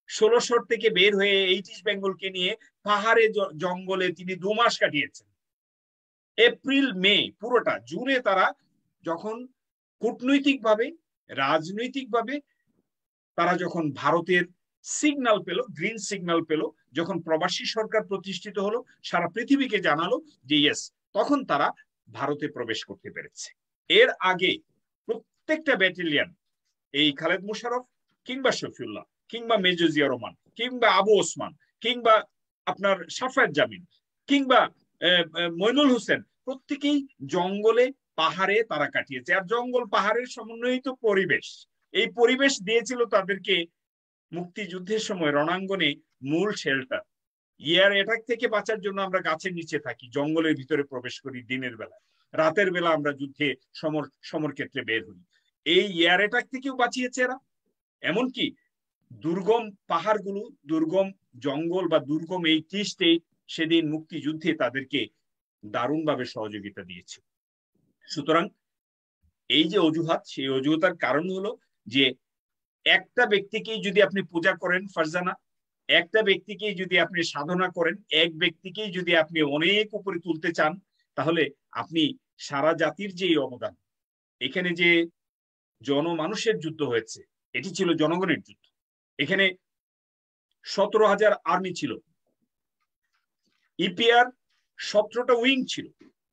1600 থেকে বের হয়ে ইস্ট বেঙ্গলকে নিয়ে পাহাড়ে জঙ্গলে তিনি 2 মাস কাটিয়েছেন। এপ্রিল মে পুরোটা, জুনে তারা যখন কূটনৈতিকভাবে রাজনৈতিকভাবে তারা যখন ভারতের সিগন্যাল পেল, গ্রিন সিগন্যাল পেল, যখন প্রবাসী সরকার প্রতিষ্ঠিত হলো, সারা পৃথিবীকে জানালো যে ইয়েস, তখন তারা ভারতে প্রবেশ করতে পেরেছে। এর আগে প্রত্যেকটা ব্যাটালিয়ন, এই খালেদ মোশাররফ কিংবা শফিউল্লাহ কিংবা মেজর জিয়া রহমান কিংবা আবু ওসমান কিংবা আপনার সাফায়েত জামিন কিংবা মইনুল হোসেন, প্রত্যেকেই জঙ্গলে পাহাড়ে তারা কাটিয়েছে। আর জঙ্গল পাহাড়ের সমন্বয়িত পরিবেশ, এই পরিবেশ দিয়েছিল তাদেরকে মুক্তিযুদ্ধের সময় রণাঙ্গনে মূল শেল্টার। এয়ার অ্যাটাক থেকে বাঁচার জন্য আমরা গাছের নিচে থাকি, জঙ্গলের ভিতরে প্রবেশ করি দিনের বেলা, রাতের বেলা আমরা যুদ্ধে সমরক্ষেত্রে বের হই। এই এয়ার অ্যাটাক থেকেও বাঁচিয়েছে এরা। এমনকি দুর্গম পাহাড়গুলো, দুর্গম জঙ্গল বা দুর্গম এই টি স্টেট সেদিন মুক্তিযুদ্ধে তাদেরকে দারুণভাবে সহযোগিতা দিয়েছে। সুতরাং এই যে অজুহাত, সেই অজুহাতের কারণ হলো যে একটা ব্যক্তিকেই যদি আপনি পূজা করেন ফারজানা, একটা ব্যক্তিকেই যদি আপনি সাধনা করেন, এক ব্যক্তিকেই যদি আপনি অনেক উপরে তুলতে চান, তাহলে আপনি সারা জাতির যে অবদান, এখানে যে জনমানুষের যুদ্ধ হয়েছে, এটি ছিল জনগণের যুদ্ধ। এখানে 17,000 আর্মি ছিল, ইপিআর 17টা উইং ছিল,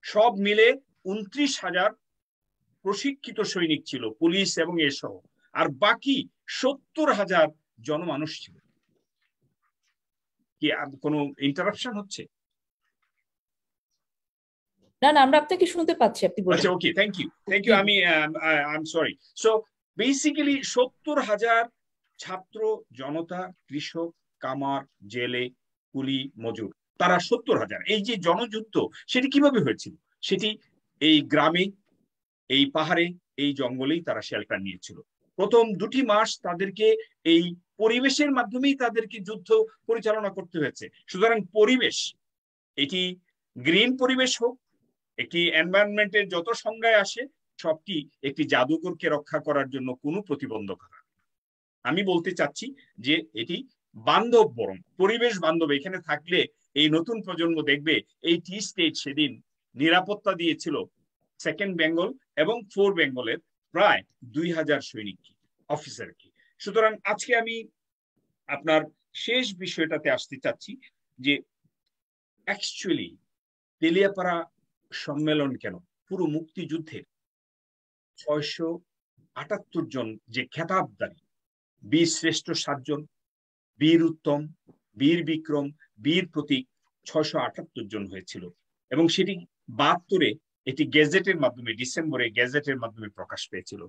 সব মিলে 29,000 প্রশিক্ষিত সৈনিক ছিল, পুলিশ এবং এসহ, আর বাকি 70,000 জনমানুষ ছিল। কি কোনো ইন্টারাপশন হচ্ছে? না না, আমরা আপনাকে শুনতে পাচ্ছি, আপনি বলুন। আচ্ছা, ওকে, থ্যাংক ইউ। আমি I am sorry. So basically 70,000 ছাত্র জনতা, কৃষক, কামার, জেলে, কুলি, মজুর, তারা 70,000। এই যে জনযুদ্ধ সেটি কিভাবে হয়েছিল? সেটি এই গ্রামে, এই পাহাড়ে, এই জঙ্গলেই তারা শেল্টার নিয়েছিল। প্রথম 2টি মাস তাদেরকে এই পরিবেশের মাধ্যমেই তাদেরকে যুদ্ধ পরিচালনা করতে হয়েছে। সুতরাং পরিবেশ, এটি গ্রিন পরিবেশ হোক, একটি এনভায়রনমেন্টের যত সংজ্ঞায় আসে, সবটি একটি জাদুঘরকে রক্ষা করার জন্য কোনো প্রতিবন্ধকতা। আমি বলতে চাচ্ছি যে এটি বান্ধব, বরং পরিবেশ বান্ধব। এখানে থাকলে এই নতুন প্রজন্ম দেখবে এই টি স্টেট সেদিন নিরাপত্তা দিয়েছিল 2nd বেঙ্গল এবং 4 বেঙ্গলের প্রায় 2,000 সৈনিক অফিসারকে। সুতরাং আজকে আমি আপনার শেষ বিষয়টাতে আসতে চাচ্ছি যে অ্যাকচুয়ালি তেলিয়াপাড়া সম্মেলন কেন? পুরো মুক্তিযুদ্ধের 678 জন যে খেতাবদারী, বীর শ্রেষ্ঠ 7 জন, বীর উত্তম, বীর বিক্রম, বীর প্রতীক 678 জন হয়েছিল, এবং সেটি 72-এ এটি গেজেটের মাধ্যমে, ডিসেম্বরে গেজেটের মাধ্যমে প্রকাশ পেয়েছিল।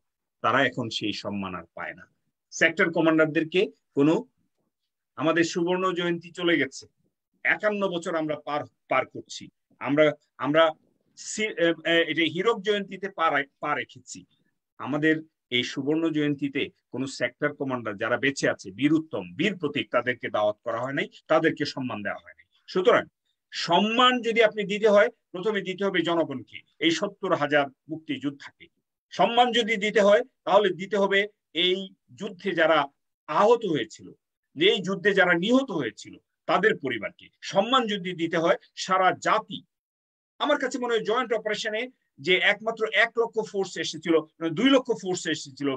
তারা এখন সেই সম্মান আর পায় না। সেক্টর কমান্ডারদেরকে কোনো, আমাদের সুবর্ণ জয়ন্তী চলে গেছে, 51 বছর আমরা পার করছি, আমরা এটা হীরক জয়ন্তীতে পা রেখেছি। আমাদের এই সুবর্ণ জয়ন্তীতে কোন সেক্টর কমান্ডার যারা বেঁচে আছে, বীর উত্তম, বীর প্রতীক, তাদেরকে দাওয়াত করা হয় নাই, তাদেরকে সম্মান দেওয়া হয় নাই। সুতরাং সম্মান যদি আপনি দিতে হয়, প্রথমে দিতে হবে জনগণকে, এই 70,000 মুক্তিযোদ্ধাকে। সম্মান যদি দিতে হয়, তাহলে দিতে হবে এই যুদ্ধে যারা আহত হয়েছিল, এই যুদ্ধে যারা নিহত হয়েছিল তাদের পরিবারকে। সম্মান যদি দিতে হয় সারা জাতি। আমার কাছে মনে হয় জয়েন্ট অপারেশনে যে একমাত্র 1 লক্ষ ফোর্স এসেছিল, 2 লক্ষ ফোর্স এসেছিল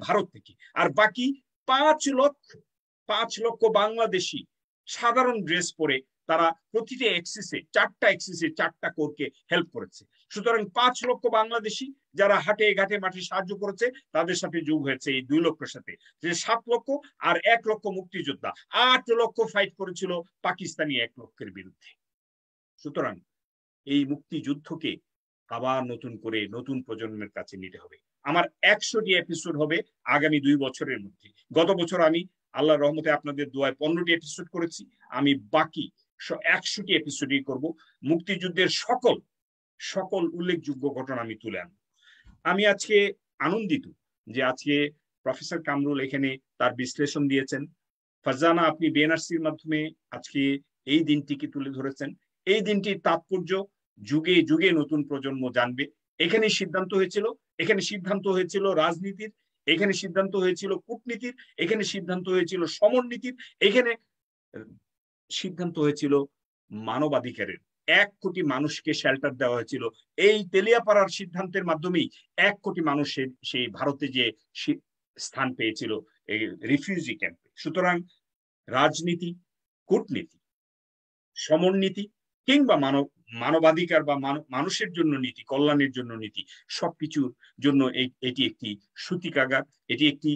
ভারত থেকে, আর বাকি 5 লক্ষ বাংলাদেশি সাধারণ ড্রেস পরে তারা প্রতিটি এক্সিসে, 4টা এক্সিসে 4টা কোরকে হেল্প করেছে। সুতরাং 5 লক্ষ বাংলাদেশি যারা হাটে ঘাটে মাঠে সাহায্য করেছে, তাদের সাথে যোগ হয়েছে এই 2 লক্ষের সাথে, যে 7 লক্ষ, আর 1 লক্ষ মুক্তিযোদ্ধা, 8 লক্ষ ফাইট করেছিল পাকিস্তানি 1 লক্ষের বিরুদ্ধে। সুতরাং এই মুক্তিযুদ্ধকে আবার নতুন করে নতুন প্রজন্মের কাছে নিতে হবে। আমার 100টি এপিসোড হবে আগামী 2 বছরের মধ্যে। গত বছর আমি আল্লাহর রহমতে আপনাদের দোয়ায় 15টি এপিসোড করেছি। আমি বাকি 100টি এপিসোডই করব। মুক্তিযুদ্ধের সকল উল্লেখযোগ্য ঘটনা আমি তুলে আনবো। আমি আজকে আনন্দিত যে আজকে প্রফেসর কামরুল এখানে তার বিশ্লেষণ দিয়েছেন। ফারজানা, আপনি বিএনআরসির মাধ্যমে আজকে এই দিনটিকে তুলে ধরেছেন। এই দিনটির তাৎপর্য যুগে যুগে নতুন প্রজন্ম জানবে। এখানে সিদ্ধান্ত হয়েছিল রাজনীতির, এখানে সিদ্ধান্ত হয়েছিল কূটনীতির, এখানে সিদ্ধান্ত হয়েছিল সমরনীতির, এখানে সিদ্ধান্ত হয়েছিল মানবাধিকারের। 1 কোটি মানুষকে শেল্টার দেওয়া হয়েছিল। এই তেলিয়াপাড়ার সিদ্ধান্তের মাধ্যমেই 1 কোটি মানুষ সেই ভারতে যে স্থান পেয়েছিল এই রিফিউজি ক্যাম্পে। সুতরাং রাজনীতি, কূটনীতি, সমরনীতি কিংবা মানবাধিকার বা মানুষের জন্য নীতি, কল্যাণের জন্য নীতি, সবকিছুর জন্য এটি একটি সূতিকাগার, এটি একটি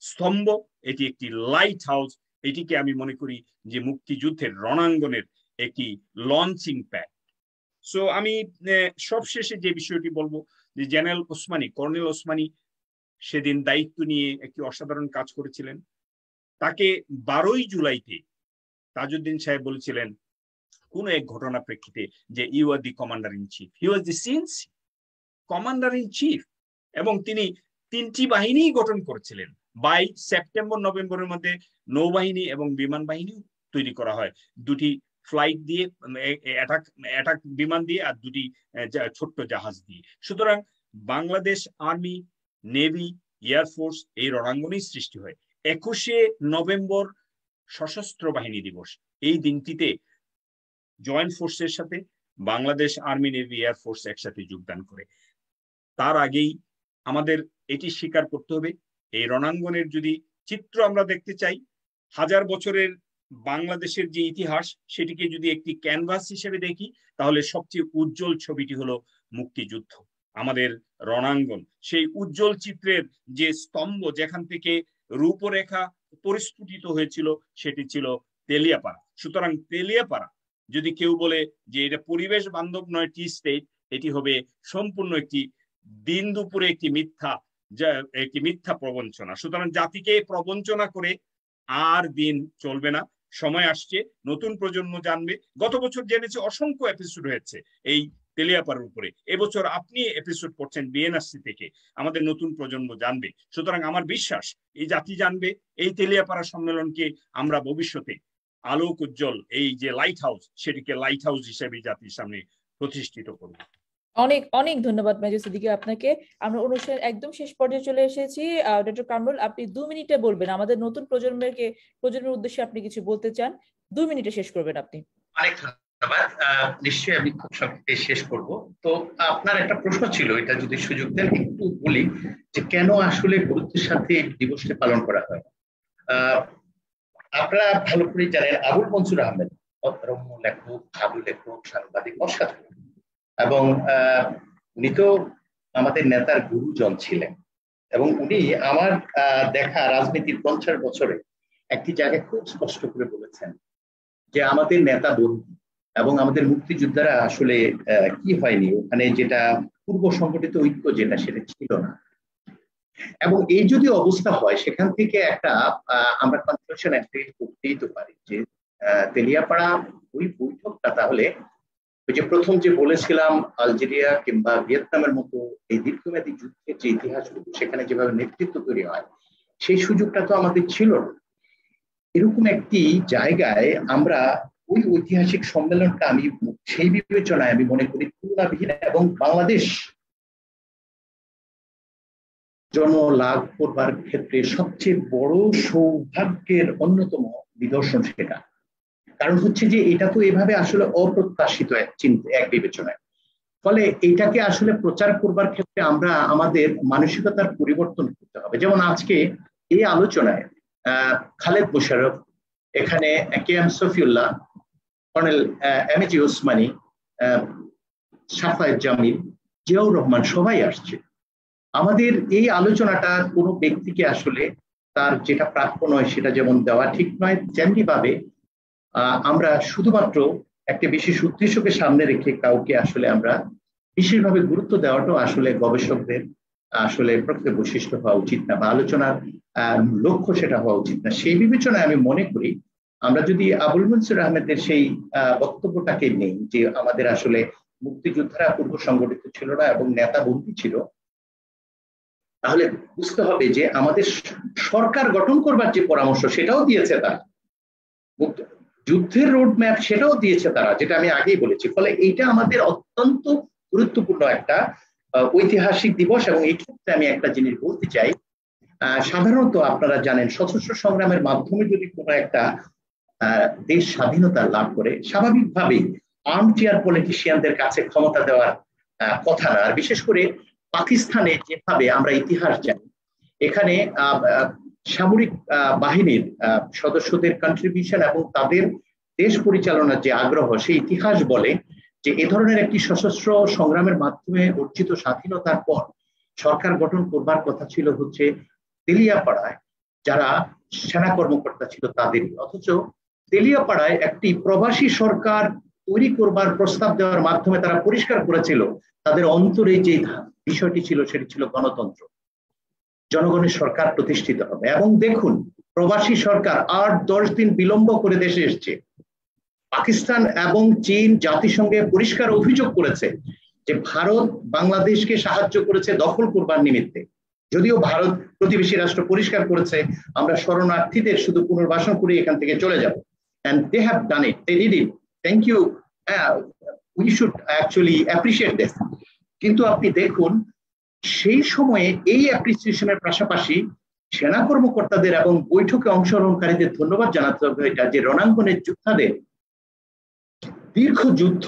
স্তম্ভ, এটি একটি লাইট হাউস। এটিকে আমি মনে করি যে মুক্তিযুদ্ধের রণাঙ্গনের একটি লঞ্চিং প্যাড। সো আমি সবশেষে যে বিষয়টি বলবো যে জেনারেল ওসমানী, কর্নেল ওসমানী সেদিন দায়িত্ব নিয়ে একটি অসাধারণ কাজ করেছিলেন। তাকে 12ই জুলাইতে তাজউদ্দিন সাহেব বলেছিলেন কোন এক ঘটনা প্রেক্ষিতে যে you are the commander in chief. He was the since commander in chief, এবং তিনি 3টি বাহিনী গঠন করেছিলেন। 22 সেপ্টেম্বর নভেম্বরের মধ্যে নৌবাহিনী এবং বিমান বাহিনী তৈরি করা হয়, 2টি ফ্লাইট দিয়ে, অ্যাটাক বিমান দিয়ে, আর 2টি ছোট্ট জাহাজ দিয়ে। সুতরাং বাংলাদেশ আর্মি, নেভি, এয়ারফোর্স এই রণাঙ্গনেই সৃষ্টি হয়। 21শে নভেম্বর সশস্ত্র বাহিনী দিবস। এই দিনটিতে জয়েন্ট ফোর্সের সাথে বাংলাদেশ আর্মি, নেভি, এয়ারফোর্স একসাথে যোগদান করে। তার আগেই আমাদের এটি স্বীকার করতে হবে, এই রণাঙ্গনের যদি চিত্র আমরা দেখতে চাই, 1000 বছরের বাংলাদেশের যে ইতিহাস, সেটিকে যদি একটি ক্যানভাস হিসেবে দেখি, তাহলে সবচেয়ে উজ্জ্বল ছবিটি হলো মুক্তিযুদ্ধ, আমাদের রণাঙ্গন। সেই উজ্জ্বল চিত্রের যে স্তম্ভ, যেখান থেকে রূপরেখা পরিস্ফুটিত হয়েছিল, সেটি ছিল তেলিয়াপাড়া। সুতরাং তেলিয়াপাড়া যদি কেউ বলে যে এটা পরিবেশ বান্ধব নয় টি স্টেট, এটি হবে সম্পূর্ণ একটি দিন দুপুরে একটি মিথ্যা যা একটি মিথ্যা প্রবঞ্চনা। সুতরাং জাতিকে প্রবঞ্চনা করে আর দিন চলবে না। সময় আসছে, নতুন প্রজন্ম জানবে। গত বছর জেনেছে অসংখ্য এপিসোড হয়েছে এই তেলিয়াপাড়ার উপরে। এবছর আপনি এপিসোড করছেন বিএনআরসি থেকে, আমাদের নতুন প্রজন্ম জানবে। সুতরাং আমার বিশ্বাস এই জাতি জানবে। এই তেলিয়াপাড়া সম্মেলনকে আমরা ভবিষ্যতে আলোক উজ্জ্বল এই যে লাইট হাউস, সেটিকে লাইট হাউস হিসেবে জাতির সামনে প্রতিষ্ঠিত করব। অনেক অনেক ধন্যবাদ মেজর সিদ্দিকী আপনাকে। আমরা অনুষ্ঠানের একদম শেষ পর্যায়ে চলে এসেছি। ডক্টর কামরুল, আপনি 2 মিনিটে বলবেন, আমাদের নতুন প্রজন্মের উদ্দেশ্যে আপনি কিছু বলতে চান, 2 মিনিটে শেষ করবেন আপনি। অনেক ধন্যবাদ। নিশ্চয়ই আমি খুব সংক্ষেপে শেষ করব। তো আপনার একটা প্রশ্ন ছিল, এটা যদি সুযোগ দেন একটু বলি, যে কেন আসলে গুরুত্বের সাথে দিবসটি পালন করা হয়। আপনারা ভালো করে জানেন আবুল মনসুর আহমেদ রম্য লেখক, ভালো লেখক, সাংবাদিক, অসাধারণ। এবং উনি তো আমাদের নেতার গুরুজন ছিলেন। এবং উনি আমার দেখা রাজনীতির 50 বছরে একটি জায়গায় খুব স্পষ্ট করে বলেছেন যে আমাদের নেতা বন্ধু এবং আমাদের মুক্তিযোদ্ধারা আসলে কি হয়নি ওখানে, যেটা পূর্ব সংগঠিত ঐক্য যেটা, সেটা ছিল না। এবং এই যদি অবস্থা হয়, সেখান থেকে একটা আমরা কনক্লুশন করতেই তো পারি যে তেলিয়াপাড়া ওই বৈঠকটা তাহলে ওই যে প্রথম যে বলেছিলাম আলজেরিয়া কিংবা ভিয়েতনামের মতো এই দীর্ঘমেয়াদী যুদ্ধের যে ইতিহাসগুলো, সেখানে যেভাবে নেতৃত্ব তৈরি হয়, সেই সুযোগটা তো আমাদের ছিল না। এরকম একটি জায়গায় আমরা ওই ঐতিহাসিক সম্মেলনটা, আমি সেই বিবেচনায় আমি মনে করি তুলনাবিহীন এবং বাংলাদেশ জন্ম লাভ করবার ক্ষেত্রে সবচেয়ে বড় সৌভাগ্যের অন্যতম নিদর্শন সেটা। কারণ হচ্ছে যে এটা তো এভাবে আসলে অপ্রত্যাশিত এক বিবেচনায়। ফলে এটাকে আসলে প্রচার করবার ক্ষেত্রে আমরা আমাদের মানসিকতার পরিবর্তন করতে হবে। যেমন আজকে এই আলোচনায় খালেদ মোশাররফ, এখানে K M Safiullah, colonel M A G Osmani, Shafayat Jamil, Ziaur Rahman সবাই আসছে। আমাদের এই আলোচনাটা কোনো ব্যক্তিকে আসলে তার যেটা প্রাপ্য নয় সেটা যেমন দেওয়া ঠিক নয়, তেমনি ভাবে আমরা শুধুমাত্র একটা বিশেষ উদ্দেশ্যকে সামনে রেখে কাউকে আসলে আমরা বিশেষভাবে গুরুত্ব দেওয়াটাও আসলে গবেষকদের আসলে প্রকৃত বৈশিষ্ট্য হওয়া উচিত না, বা আলোচনার লক্ষ্য সেটা হওয়া উচিত না। সেই বিবেচনায় আমি মনে করি আমরা যদি আবুল মনসুর আহমেদের সেই বক্তব্যটাকে নেই যে আমাদের আসলে মুক্তিযোদ্ধারা পূর্ব সংগঠিত ছিল না এবং নেতা বন্দী ছিল, তাহলে বুঝতে হবে যে আমাদের সরকার গঠন করবার যে পরামর্শ সেটাও দিয়েছে তারা, যুদ্ধের রোড ম্যাপ সেটাও দিয়েছে তারা, যেটা আমি আগেই বলেছি। ফলে এইটা আমাদের অত্যন্ত গুরুত্বপূর্ণ একটা ঐতিহাসিক দিবস। এবং এই ক্ষেত্রে আমি একটা জিনিস বলতে চাই, সাধারণত আপনারা জানেন সশস্ত্র সংগ্রামের মাধ্যমে যদি কোনো একটা দেশ স্বাধীনতা লাভ করে, স্বাভাবিকভাবেই আর্মচেয়ার পলিটিশিয়ানদের কাছে ক্ষমতা দেওয়ার কথা না। আর বিশেষ করে পাকিস্তানে যেভাবে আমরা ইতিহাস জানি, এখানে সামরিক বাহিনীর সদস্যদের কন্ট্রিবিউশন এবং তাদের দেশ পরিচালনার যে আগ্রহ, সেই ইতিহাস বলে যে এ ধরনের একটি সশস্ত্র সংগ্রামের মাধ্যমে অর্জিত স্বাধীনতার পর সরকার গঠন করবার কথা ছিল হচ্ছে তেলিয়াপাড়ায় যারা সেনা কর্মকর্তা ছিল তাদেরই। অথচ তেলিয়াপাড়ায় একটি প্রবাসী সরকার তৈরি করবার প্রস্তাব দেওয়ার মাধ্যমে তারা পরিষ্কার করেছিল তাদের অন্তরে যে বিষয়টি ছিল সেটি ছিল গণতন্ত্র, জনগণের সরকার প্রতিষ্ঠিত হবে। এবং দেখুন, প্রবাসী সরকার 8-10 দিন বিলম্ব করে দেশে এসছে। পাকিস্তান এবং চীন জাতিসংঘে পরিষ্কার অভিযোগ করেছে যে ভারত বাংলাদেশকে সাহায্য করেছে দখল করবার নিমিত্তে, যদিও ভারত প্রতিবেশী রাষ্ট্র পরিষ্কার করেছে আমরা শরণার্থীদের শুধু পুনর্বাসন করে এখান থেকে চলে যাব। and they have done it, they did it, thank you, we should actually appreciate this. কিন্তু আপনি দেখুন সেই সময়ে এই অ্যাপ্রিসিয়েশনের পাশাপাশি সেনা কর্মকর্তাদের এবং বৈঠকে অংশগ্রহণকারীদের ধন্যবাদ জানাতে হবে এটা যে রণাঙ্গনের যোদ্ধাদের দীর্ঘ যুদ্ধ,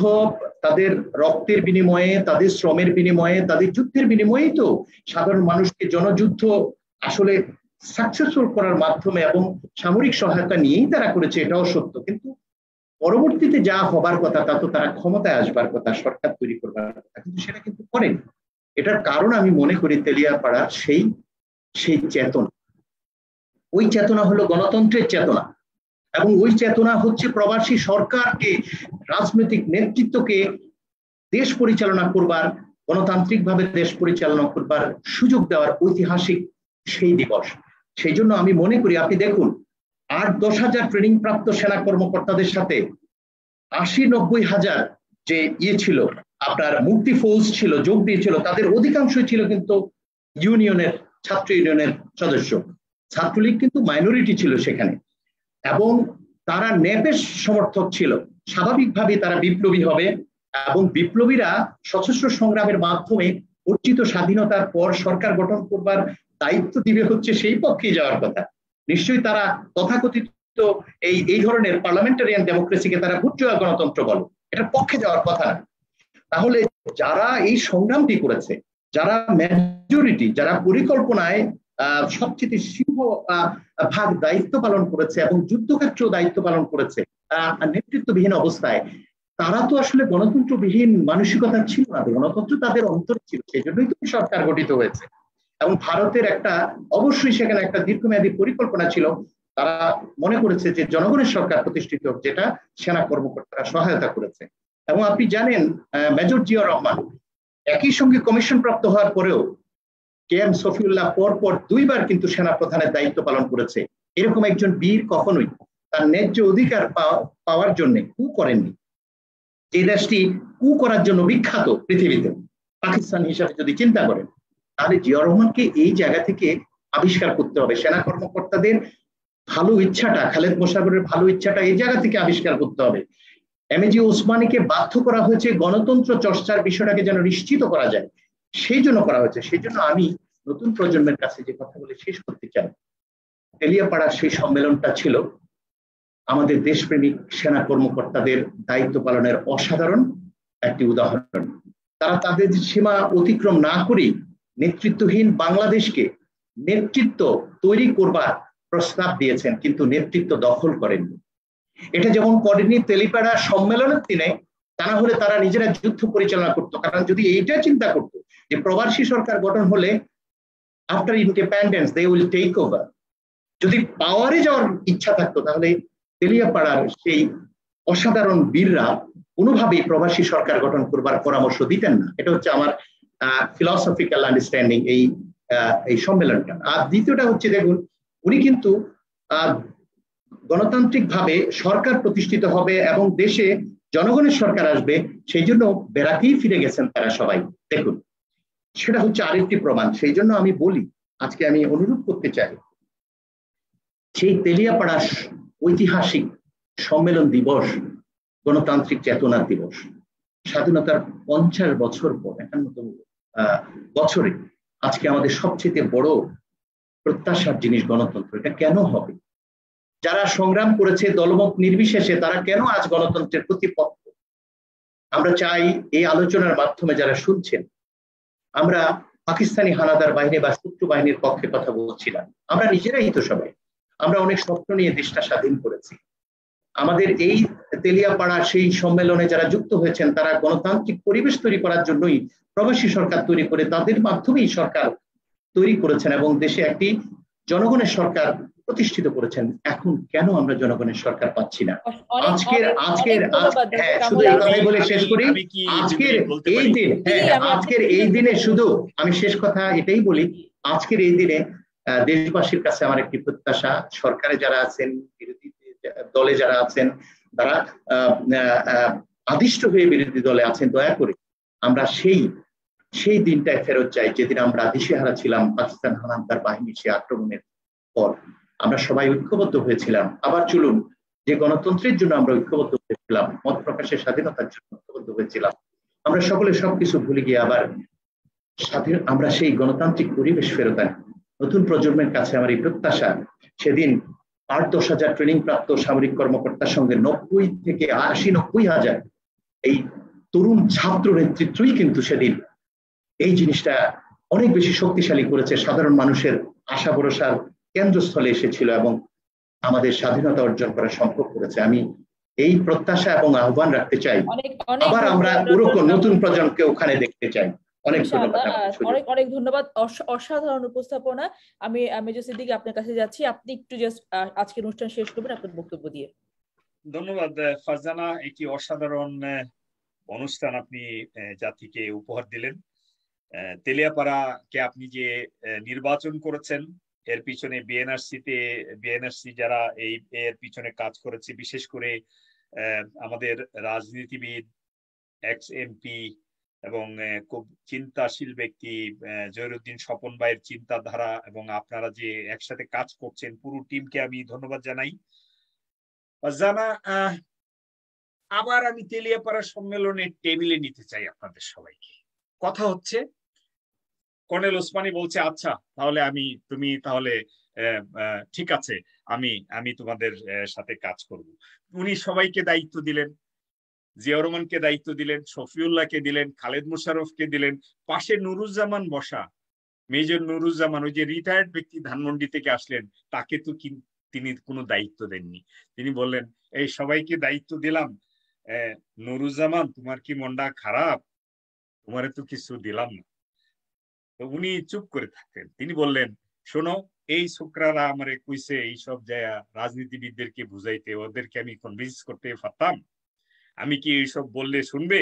তাদের রক্তের বিনিময়ে, তাদের শ্রমের বিনিময়ে, তাদের যুদ্ধের বিনিময়েই তো সাধারণ মানুষকে জনযুদ্ধ আসলে সাকসেসফুল করার মাধ্যমে এবং সামরিক সহায়তা নিয়েই তারা করেছে, এটাও সত্য। কিন্তু পরবর্তীতে যা হবার কথা তা তো তারা ক্ষমতায় আসবার কথা, সরকার তৈরি করবার কথা, কিন্তু সেটা কিন্তু করেনি। এটার কারণ আমি মনে করি তেলিয়াপাড়ার সেই চেতনা, ওই চেতনা হলো গণতন্ত্রের চেতনা, এবং ওই চেতনা হচ্ছে প্রবাসী সরকারকে, রাজনৈতিক নেতৃত্বকে দেশ পরিচালনা করবার গণতান্ত্রিকভাবে দেশ পরিচালনা করবার সুযোগ দেওয়ার ঐতিহাসিক সেই দিবস। সেই জন্য আমি মনে করি, আপনি দেখুন ৮-১০ হাজার ট্রেনিং প্রাপ্ত সেনা কর্মকর্তাদের সাথে ৮০-৯০ হাজার যে ছিল আপনার মুক্তি ফৌজ ছিল, যোগ দিয়েছিল, তাদের অধিকাংশই ছিল কিন্তু ইউনিয়নের, ছাত্র ইউনিয়নের সদস্য। ছাত্রলীগ কিন্তু মাইনরিটি ছিল সেখানে, এবং তারা ন্যাপের সমর্থক ছিল। স্বাভাবিকভাবে তারা বিপ্লবী হবে, এবং বিপ্লবীরা সশস্ত্র সংগ্রামের মাধ্যমে অর্জিত স্বাধীনতার পর সরকার গঠন করবার দায়িত্ব দিবে হচ্ছে সেই পক্ষে যাওয়ার কথা। নিশ্চয়ই তারা তথাকথিত এই ধরনের পার্লামেন্টারিয়ান ডেমোক্রেসিকে তারা ভোট জোয়া গণতন্ত্র বলে, এটার পক্ষে যাওয়ার কথা না। তাহলে যারা এই সংগ্রামটি করেছে, যারা মেজরিটি, যারা পরিকল্পনায় সবচেয়ে সিংহ ভাগ দায়িত্ব পালন করেছে এবং যুদ্ধক্ষেত্রেও দায়িত্ব পালন করেছে নেতৃত্ববিহীন অবস্থায়, তারা তো আসলে গণতন্ত্রবিহীন মানসিকতা ছিল না, গণতন্ত্র তাদের অন্তরে ছিল। সেই জন্যই তো সরকার গঠিত হয়েছে, এবং ভারতের অবশ্যই সেখানে একটা দীর্ঘমেয়াদী পরিকল্পনা ছিল। তারা মনে করেছে যে জনগণের সরকার প্রতিষ্ঠিত হোক, যেটা সেনা কর্মকর্তারা সহায়তা করেছে। এবং আপনি জানেন, মেজর জিয়াউর রহমান একই সঙ্গে কমিশন প্রাপ্ত হওয়ার পরেও KM শফিউল্লাহ পরপর 2বার কিন্তু সেনা প্রধানের দায়িত্ব পালন করেছে। এরকম একজন বীর কখনোই তার ন্যায্য অধিকার পাওয়ার জন্য কু করেননি। এই দেশটি কু করার জন্য বিখ্যাত পৃথিবীতে, পাকিস্তান হিসাবে যদি চিন্তা করেন, তাহলে জিয়াউর রহমানকে এই জায়গা থেকে আবিষ্কার করতে হবে। সেনা কর্মকর্তাদের ভালো ইচ্ছাটা, খালেদ মোশাররফের ভালো ইচ্ছাটা এই জায়গা থেকে আবিষ্কার করতে হবে। MAG ওসমানীকে বাধ্য করা হয়েছে গণতন্ত্র চর্চার বিষয়টাকে যেন নিশ্চিত করা যায়, সেই জন্য করা হয়েছে। সেই জন্য আমি নতুন প্রজন্মের কাছে যে কথা বলে শেষ করতে চাই, তেলিয়াপাড়ার সেই সম্মেলনটা ছিল আমাদের দেশপ্রেমিক সেনা কর্মকর্তাদের দায়িত্ব পালনের অসাধারণ একটি উদাহরণ। তারা তাদের সীমা অতিক্রম না করেই নেতৃত্বহীন বাংলাদেশকে নেতৃত্ব তৈরি করবার প্রস্তাব দিয়েছেন, কিন্তু নেতৃত্ব দখল করেননি। এটা যেমন করেনি তেলিপাড়া সম্মেলনের দিনে, তা না হলে তারা নিজেরা যুদ্ধ পরিচালনা করতো। কারণ যদি এইটা চিন্তা করতো যে প্রবাসী সরকার গঠন হলে after independence they will take over, যদি পাওয়ারে যাওয়ার ইচ্ছা থাকতো, তাহলে তেলিয়াপাড়ার সেই অসাধারণ বীররা কোনোভাবেই প্রবাসী সরকার গঠন করবার পরামর্শ দিতেন না। এটা হচ্ছে আমার ফিলসফিক্যাল আন্ডারস্ট্যান্ডিং এই সম্মেলনটা। আর দ্বিতীয়টা হচ্ছে, দেখুন, উনি কিন্তু গণতান্ত্রিক ভাবে সরকার প্রতিষ্ঠিত হবে এবং দেশে জনগণের সরকার আসবে, সেই জন্য বেড়াতেই ফিরে গেছেন তারা সবাই। দেখুন, সেটা হচ্ছে আরেকটি প্রমাণ। সেই জন্য আমি বলি, আজকে আমি অনুরোধ করতে চাই, সেই তেলিয়াপাড়া ঐতিহাসিক সম্মেলন দিবস, গণতান্ত্রিক চেতনার দিবস, স্বাধীনতার 50 বছর পর, 51তম বছরে আজকে আমাদের সবচেয়ে বড় প্রত্যাশার জিনিস গণতন্ত্র। এটা কেন হবে? যারা সংগ্রাম করেছে দলমত নির্বিশেষে, তারা কেন আজ গণতন্ত্রের প্রতিপক্ষ? আমরা চাই এই আলোচনার মাধ্যমে যারা শুনছেন, আমরা পাকিস্তানি হানাদার বাহিনী বা শত্রু বাহিনীর পক্ষে কথা বলছি না। আমরা নিজেরাই তো সবাই, আমরা অনেক স্বপ্ন নিয়ে দেশটা স্বাধীন করেছি। আমাদের এই তেলিয়াপাড়া সেই সম্মেলনে যারা যুক্ত হয়েছেন, তারা গণতান্ত্রিক পরিবেশ তৈরি করার জন্যই প্রবাসী সরকার তৈরি করে তাদের মাধ্যমেই সরকার তৈরি করেছেন এবং দেশে একটি জনগণের সরকার প্রতিষ্ঠিত করেছেন। এখন কেন আমরা জনগণের সরকার পাচ্ছি না? আজকের শুধু এই কথাই বলে শেষ করি। আজকের এই দিনে শুধু আমি শেষ কথা এটাই বলি, আজকের এই দিনে দেশবাসীর কাছে আমার একটি প্রত্যাশা, সরকারে যারা আছেন, বিরোধী দলে যারা আছেন, তারা আদিষ্ট হয়ে বিরোধী দলে আছেন, দয়া করে আমরা সেই দিনটায় ফেরত যাই যেদিন আমরা দিশেহারা ছিলাম পাকিস্তান হানাদার বাহিনীর সে আক্রমণের পর। আমরা সবাই ঐক্যবদ্ধ হয়েছিলাম। আবার চলুন, যে গণতন্ত্রের জন্য আমরা ঐক্যবদ্ধ হয়েছিলাম, মত প্রকাশের স্বাধীনতার জন্য ঐক্যবদ্ধ হয়েছিলাম, আমরা সকলে সবকিছু ভুলে গিয়ে আবার আমরা সেই গণতান্ত্রিক পরিবেশ ফেরত আনি। নতুন প্রজন্মের কাছে আমার এই প্রত্যাশা, সেদিন 8-10 হাজার ট্রেনিং প্রাপ্ত সামরিক কর্মকর্তার সঙ্গে 90 থেকে 80-90 হাজার এই তরুণ ছাত্র নেতৃত্বই কিন্তু সেদিন এই জিনিসটা অনেক বেশি শক্তিশালী করেছে, সাধারণ মানুষের আশা ভরসার কেন্দ্রস্থলে এসেছিল এবং আমাদের স্বাধীনতা অর্জন করা সম্ভব করেছে। আমি এই প্রত্যাশা এবং আহ্বান রাখতে চাই, আবার আমরা ওরকম নতুন প্রজন্মকে ওখানে দেখতে চাই। অনেক ধন্যবাদ। অসাধারণ উপস্থাপনা। আমি মেজর সিদ্দিক আপনার কাছে যাচ্ছি, আপনি একটু জাস্ট আজকের অনুষ্ঠান শেষ করবেন আপনার বক্তব্য দিয়ে। ধন্যবাদ ফারজানা, একটি অসাধারণ অনুষ্ঠান আপনি জাতিকে উপহার দিলেন। তেলিয়াপাড়াকে আপনি যে নির্বাচন করেছেন, এর পিছনে বিএনআরসি যারা এর পিছনে কাজ করেছে, বিশেষ করে আমাদের রাজনীতিবিদ, এক্স এমপি এবং খুব চিন্তাশীল ব্যক্তি জহিরুদ্দিন স্বপন ভাইয়ের চিন্তাধারা, এবং আপনারা যে একসাথে কাজ করছেন, পুরো টিমকে আমি ধন্যবাদ জানাই। আবার আমি তেলিয়াপাড়া সম্মেলনের টেবিলে নিতে চাই আপনাদের সবাইকে। কথা হচ্ছে, কর্নেল ওসমানী বলছে আচ্ছা তাহলে তুমি তাহলে ঠিক আছে, আমি তোমাদের সাথে কাজ করব। উনি সবাইকে দায়িত্ব দিলেন, জিয়াউর রহমানকে দায়িত্ব দিলেন, শফিউল্লাহকে দিলেন, খালেদ মোশাররফকে দিলেন, পাশে নুরুজ্জামান বসা, মেজর নুরুজ্জামান, ওই যে রিটায়ার্ড ব্যক্তি ধানমন্ডি থেকে আসলেন, তাকে তো তিনি কোনো দায়িত্ব দেননি। তিনি বললেন এই সবাইকে দায়িত্ব দিলাম, নুরুজ্জামান তোমার কি মনটা খারাপ, তোমারে তো কিছু দিলাম না। তো উনি চুপ করে থাকতেন। তিনি বললেন শোনো, এই ছোকরারা আমারে কইছে এইসব জায়গা রাজনীতিবিদদেরকে বুঝাইতে, ওদেরকে আমি কনভিন্স করতে পারতাম, আমি কি এইসব বললে শুনবে?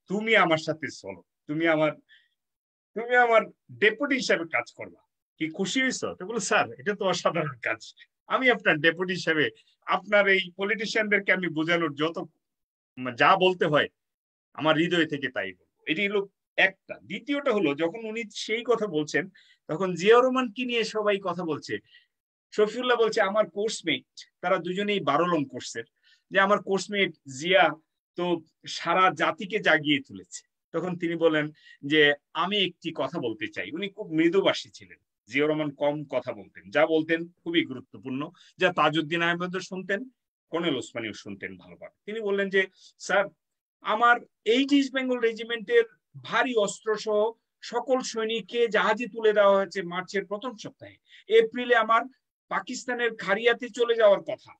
তুমি আমার সাথে চলো, তুমি আমার ডেপুটি হিসাবে কাজ করবা। কি খুশি হয়েছো? তো বলো স্যার এটা তো অসাধারণ কাজ, আমি আপনার ডেপুটি হিসাবে আপনার এই পলিটিশিয়ানদেরকে আমি বোঝানোর যা বলতে হয় আমার হৃদয় থেকে তাই বলবো। এটি হলো একটা। দ্বিতীয়টা হলো, যখন উনি সেই কথা বলছেন তখন জিয়াউর রহমানকে নিয়ে সবাই কথা বলছে। শফিউল্লাহ বলছে আমার কোর্সমেট, তারা দুজনেই 12 লং কোর্সের, যে আমার কোর্সমেট জিয়া তো সারা জাতিকে জাগিয়ে তুলেছে। তখন তিনি বলেন যে আমি একটি কথা বলতে চাই। উনি খুব মৃদুভাষী ছিলেন, জিয়াউর রহমান কম কথা বলতেন, যা বলতেন খুবই গুরুত্বপূর্ণ, যা তাজউদ্দিন আহমেদ শুনতেন, কর্নেল ওসমানীও শুনতেন ভালোভাবে। তিনি বললেন যে স্যার, আমার 8 ইস্ট বেঙ্গল রেজিমেন্টের ভারী অস্ত্র সহ সকল সৈনিককে জাহাজে তুলে দেওয়া হয়েছে মার্চের প্রথম সপ্তাহে। এপ্রিলে আমার পাকিস্তানের খারিয়াতে চলে যাওয়ার কথা,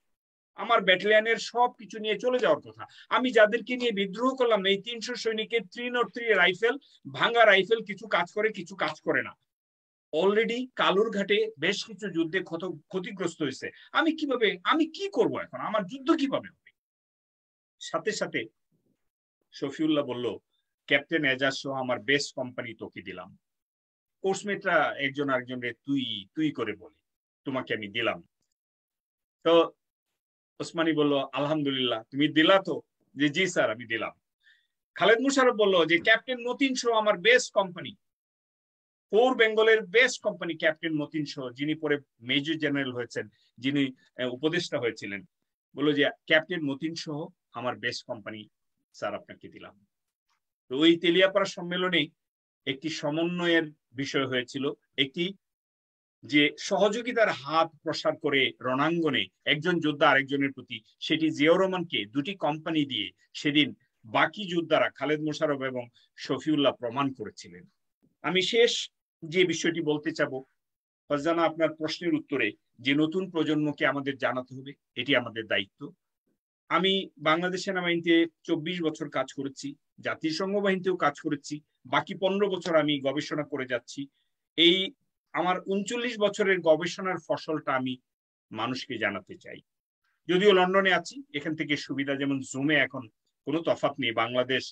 আমার ব্যাটালিয়নের সবকিছু নিয়ে চলে যাওয়ার কথা। আমি যাদেরকে নিয়ে বিদ্রোহ করলাম, এই 300 সৈনিকের 303 রাইফেল, ভাঙা রাইফেল, কিছু কাজ করে কিছু কাজ করে না। অলরেডি কালুরঘাটে বেশ কিছু যুদ্ধে ক্ষতিগ্রস্ত হয়েছে। আমি কি করব এখন, আমার যুদ্ধ কিভাবে হবে? সাথে সাথে শফিউল্লাহ বলল ক্যাপ্টেন এজাজ সহ আমার বেস্ট কোম্পানি তোকে দিলাম। কোর্সমেটরা একজন আরেকজনকে তুই করে বলে, তোমাকে আমি দিলাম। তো ওসমানী বলল আলহামদুলিল্লাহ, তুমি দিলা তো? যে জি স্যার আমি দিলাম। খালেদ মোশাররফ বলল যে ক্যাপ্টেন মতিন সহ আমার বেস্ট কোম্পানি, 4 বেঙ্গলের বেস্ট কোম্পানি ক্যাপ্টেন মতিন সহ, যিনি পরে মেজর জেনারেল হয়েছেন, যিনি উপদেষ্টা হয়েছিলেন, বললো যে ক্যাপ্টেন মতিন সহ আমার বেস্ট কোম্পানি স্যার আপনাকে দিলাম। তো ওই তেলিয়াপাড়া সম্মেলনে একটি সমন্বয়ের বিষয় হয়েছিল, একটি যে সহযোগিতার হাত প্রসার করে রণাঙ্গনে একজন যোদ্ধা আরেকজনের প্রতি, সেটি জিয়াউর রহমানকে 2টি কোম্পানি দিয়ে সেদিন বাকি যোদ্ধারা খালেদ মোশাররফ এবং শফিউল্লাহ প্রমাণ করেছিলেন। আমি শেষ যে বিষয়টি বলতে চাবো, ফারজানা, আপনার প্রশ্নের উত্তরে, যে নতুন প্রজন্মকে আমাদের জানাতে হবে, এটি আমাদের দায়িত্ব। আমি বাংলাদেশ সেনাবাহিনীতে 24 বছর কাজ করেছি, জাতিসংঘ বাহিনীতেও কাজ করেছি, বাকি 15 বছর আমি গবেষণা করে যাচ্ছি। এই আমার 39 বছরের গবেষণার ফসলটা আমি মানুষকে জানাতে চাই। যদিও লন্ডনে আছি, এখান থেকে সুবিধা, যেমন জুমে এখন কোনো তফাৎ নেই। বাংলাদেশ,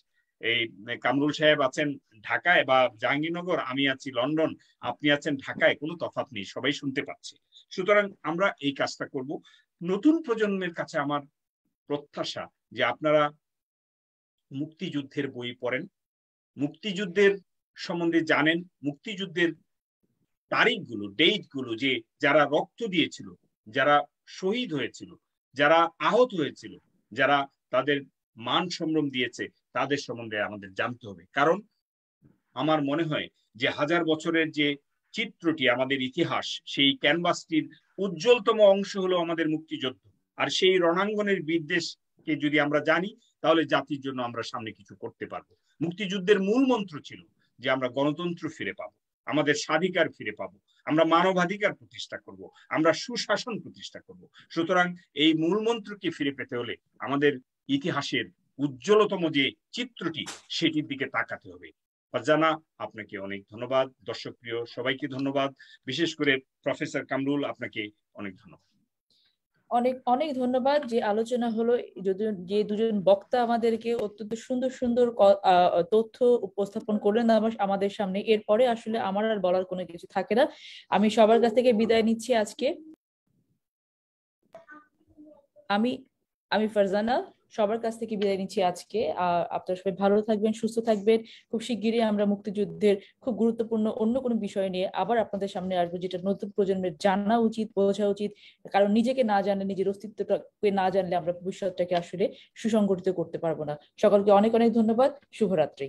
এই কামরুল সাহেব আছেন ঢাকায় বা জাহাঙ্গীরনগর, আমি আছি লন্ডন, আপনি আছেন ঢাকায়, কোনো তফাৎ নেই, সবাই শুনতে পাচ্ছে। সুতরাং আমরা এই কাজটা করব। নতুন প্রজন্মের কাছে আমার প্রত্যাশা যে আপনারা মুক্তিযুদ্ধের বই পড়েন, মুক্তিযুদ্ধের সম্বন্ধে জানেন, মুক্তিযুদ্ধের তারিখগুলো, ডেটগুলো, যে যারা রক্ত দিয়েছিল, যারা শহীদ হয়েছিল, যারা আহত হয়েছিল, যারা তাদের মান সম্ভ্রম দিয়েছে, তাদের সম্বন্ধে আমাদের জানতে হবে। কারণ আমার মনে হয় যে 1000 বছরের যে চিত্রটি আমাদের ইতিহাস, সেই ক্যানভাসটির উজ্জ্বলতম অংশ হলো আমাদের মুক্তিযুদ্ধ। আর সেই রণাঙ্গনের বিদ্বেষকে যদি আমরা জানি, তাহলে জাতির জন্য আমরা সামনে কিছু করতে পারবো। মুক্তিযুদ্ধের মূল মন্ত্র ছিল যে আমরা গণতন্ত্র ফিরে পাবো, আমাদের স্বাধিকার ফিরে পাবো, আমরা মানবাধিকার প্রতিষ্ঠা করব, আমরা সুশাসন প্রতিষ্ঠা করব। সুতরাং এই মূল মন্ত্রকে ফিরে পেতে হলে আমাদের ইতিহাসের উজ্জ্বলতম যে চিত্রটি, সেটির দিকে তাকাতে হবে। ফারজানা, আপনাকে অনেক ধন্যবাদ। দর্শক প্রিয় সবাইকে ধন্যবাদ, বিশেষ করে প্রফেসর কামরুল, আপনাকে অনেক ধন্যবাদ। অনেক অনেক ধন্যবাদ। যে আলোচনা হলো, যে দুজন বক্তা আমাদেরকে অত্যন্ত সুন্দর সুন্দর তথ্য উপস্থাপন করলেন আমাদের সামনে। এরপরে আসলে আমার আর বলার কোনো কিছু থাকে না। আমি সবার কাছ থেকে বিদায় নিচ্ছি আজকে। আমি আমি ফারজানা সবার কাছ থেকে বিদায় নিচ্ছি আজকে। আপনারা সবাই ভালো থাকবেন, সুস্থ থাকবেন। খুব শিগগিরই আমরা মুক্তিযুদ্ধের খুব গুরুত্বপূর্ণ অন্য কোনো বিষয় নিয়ে আবার আপনাদের সামনে আসবো, যেটা নতুন প্রজন্মের জানা উচিত, বোঝা উচিত। কারণ নিজেকে না জানলে, নিজের অস্তিত্বটাকে না জানলে আমরা ভবিষ্যৎটাকে আসলে সুসংগঠিত করতে পারবো না। সকলকে অনেক অনেক ধন্যবাদ। শুভরাত্রি।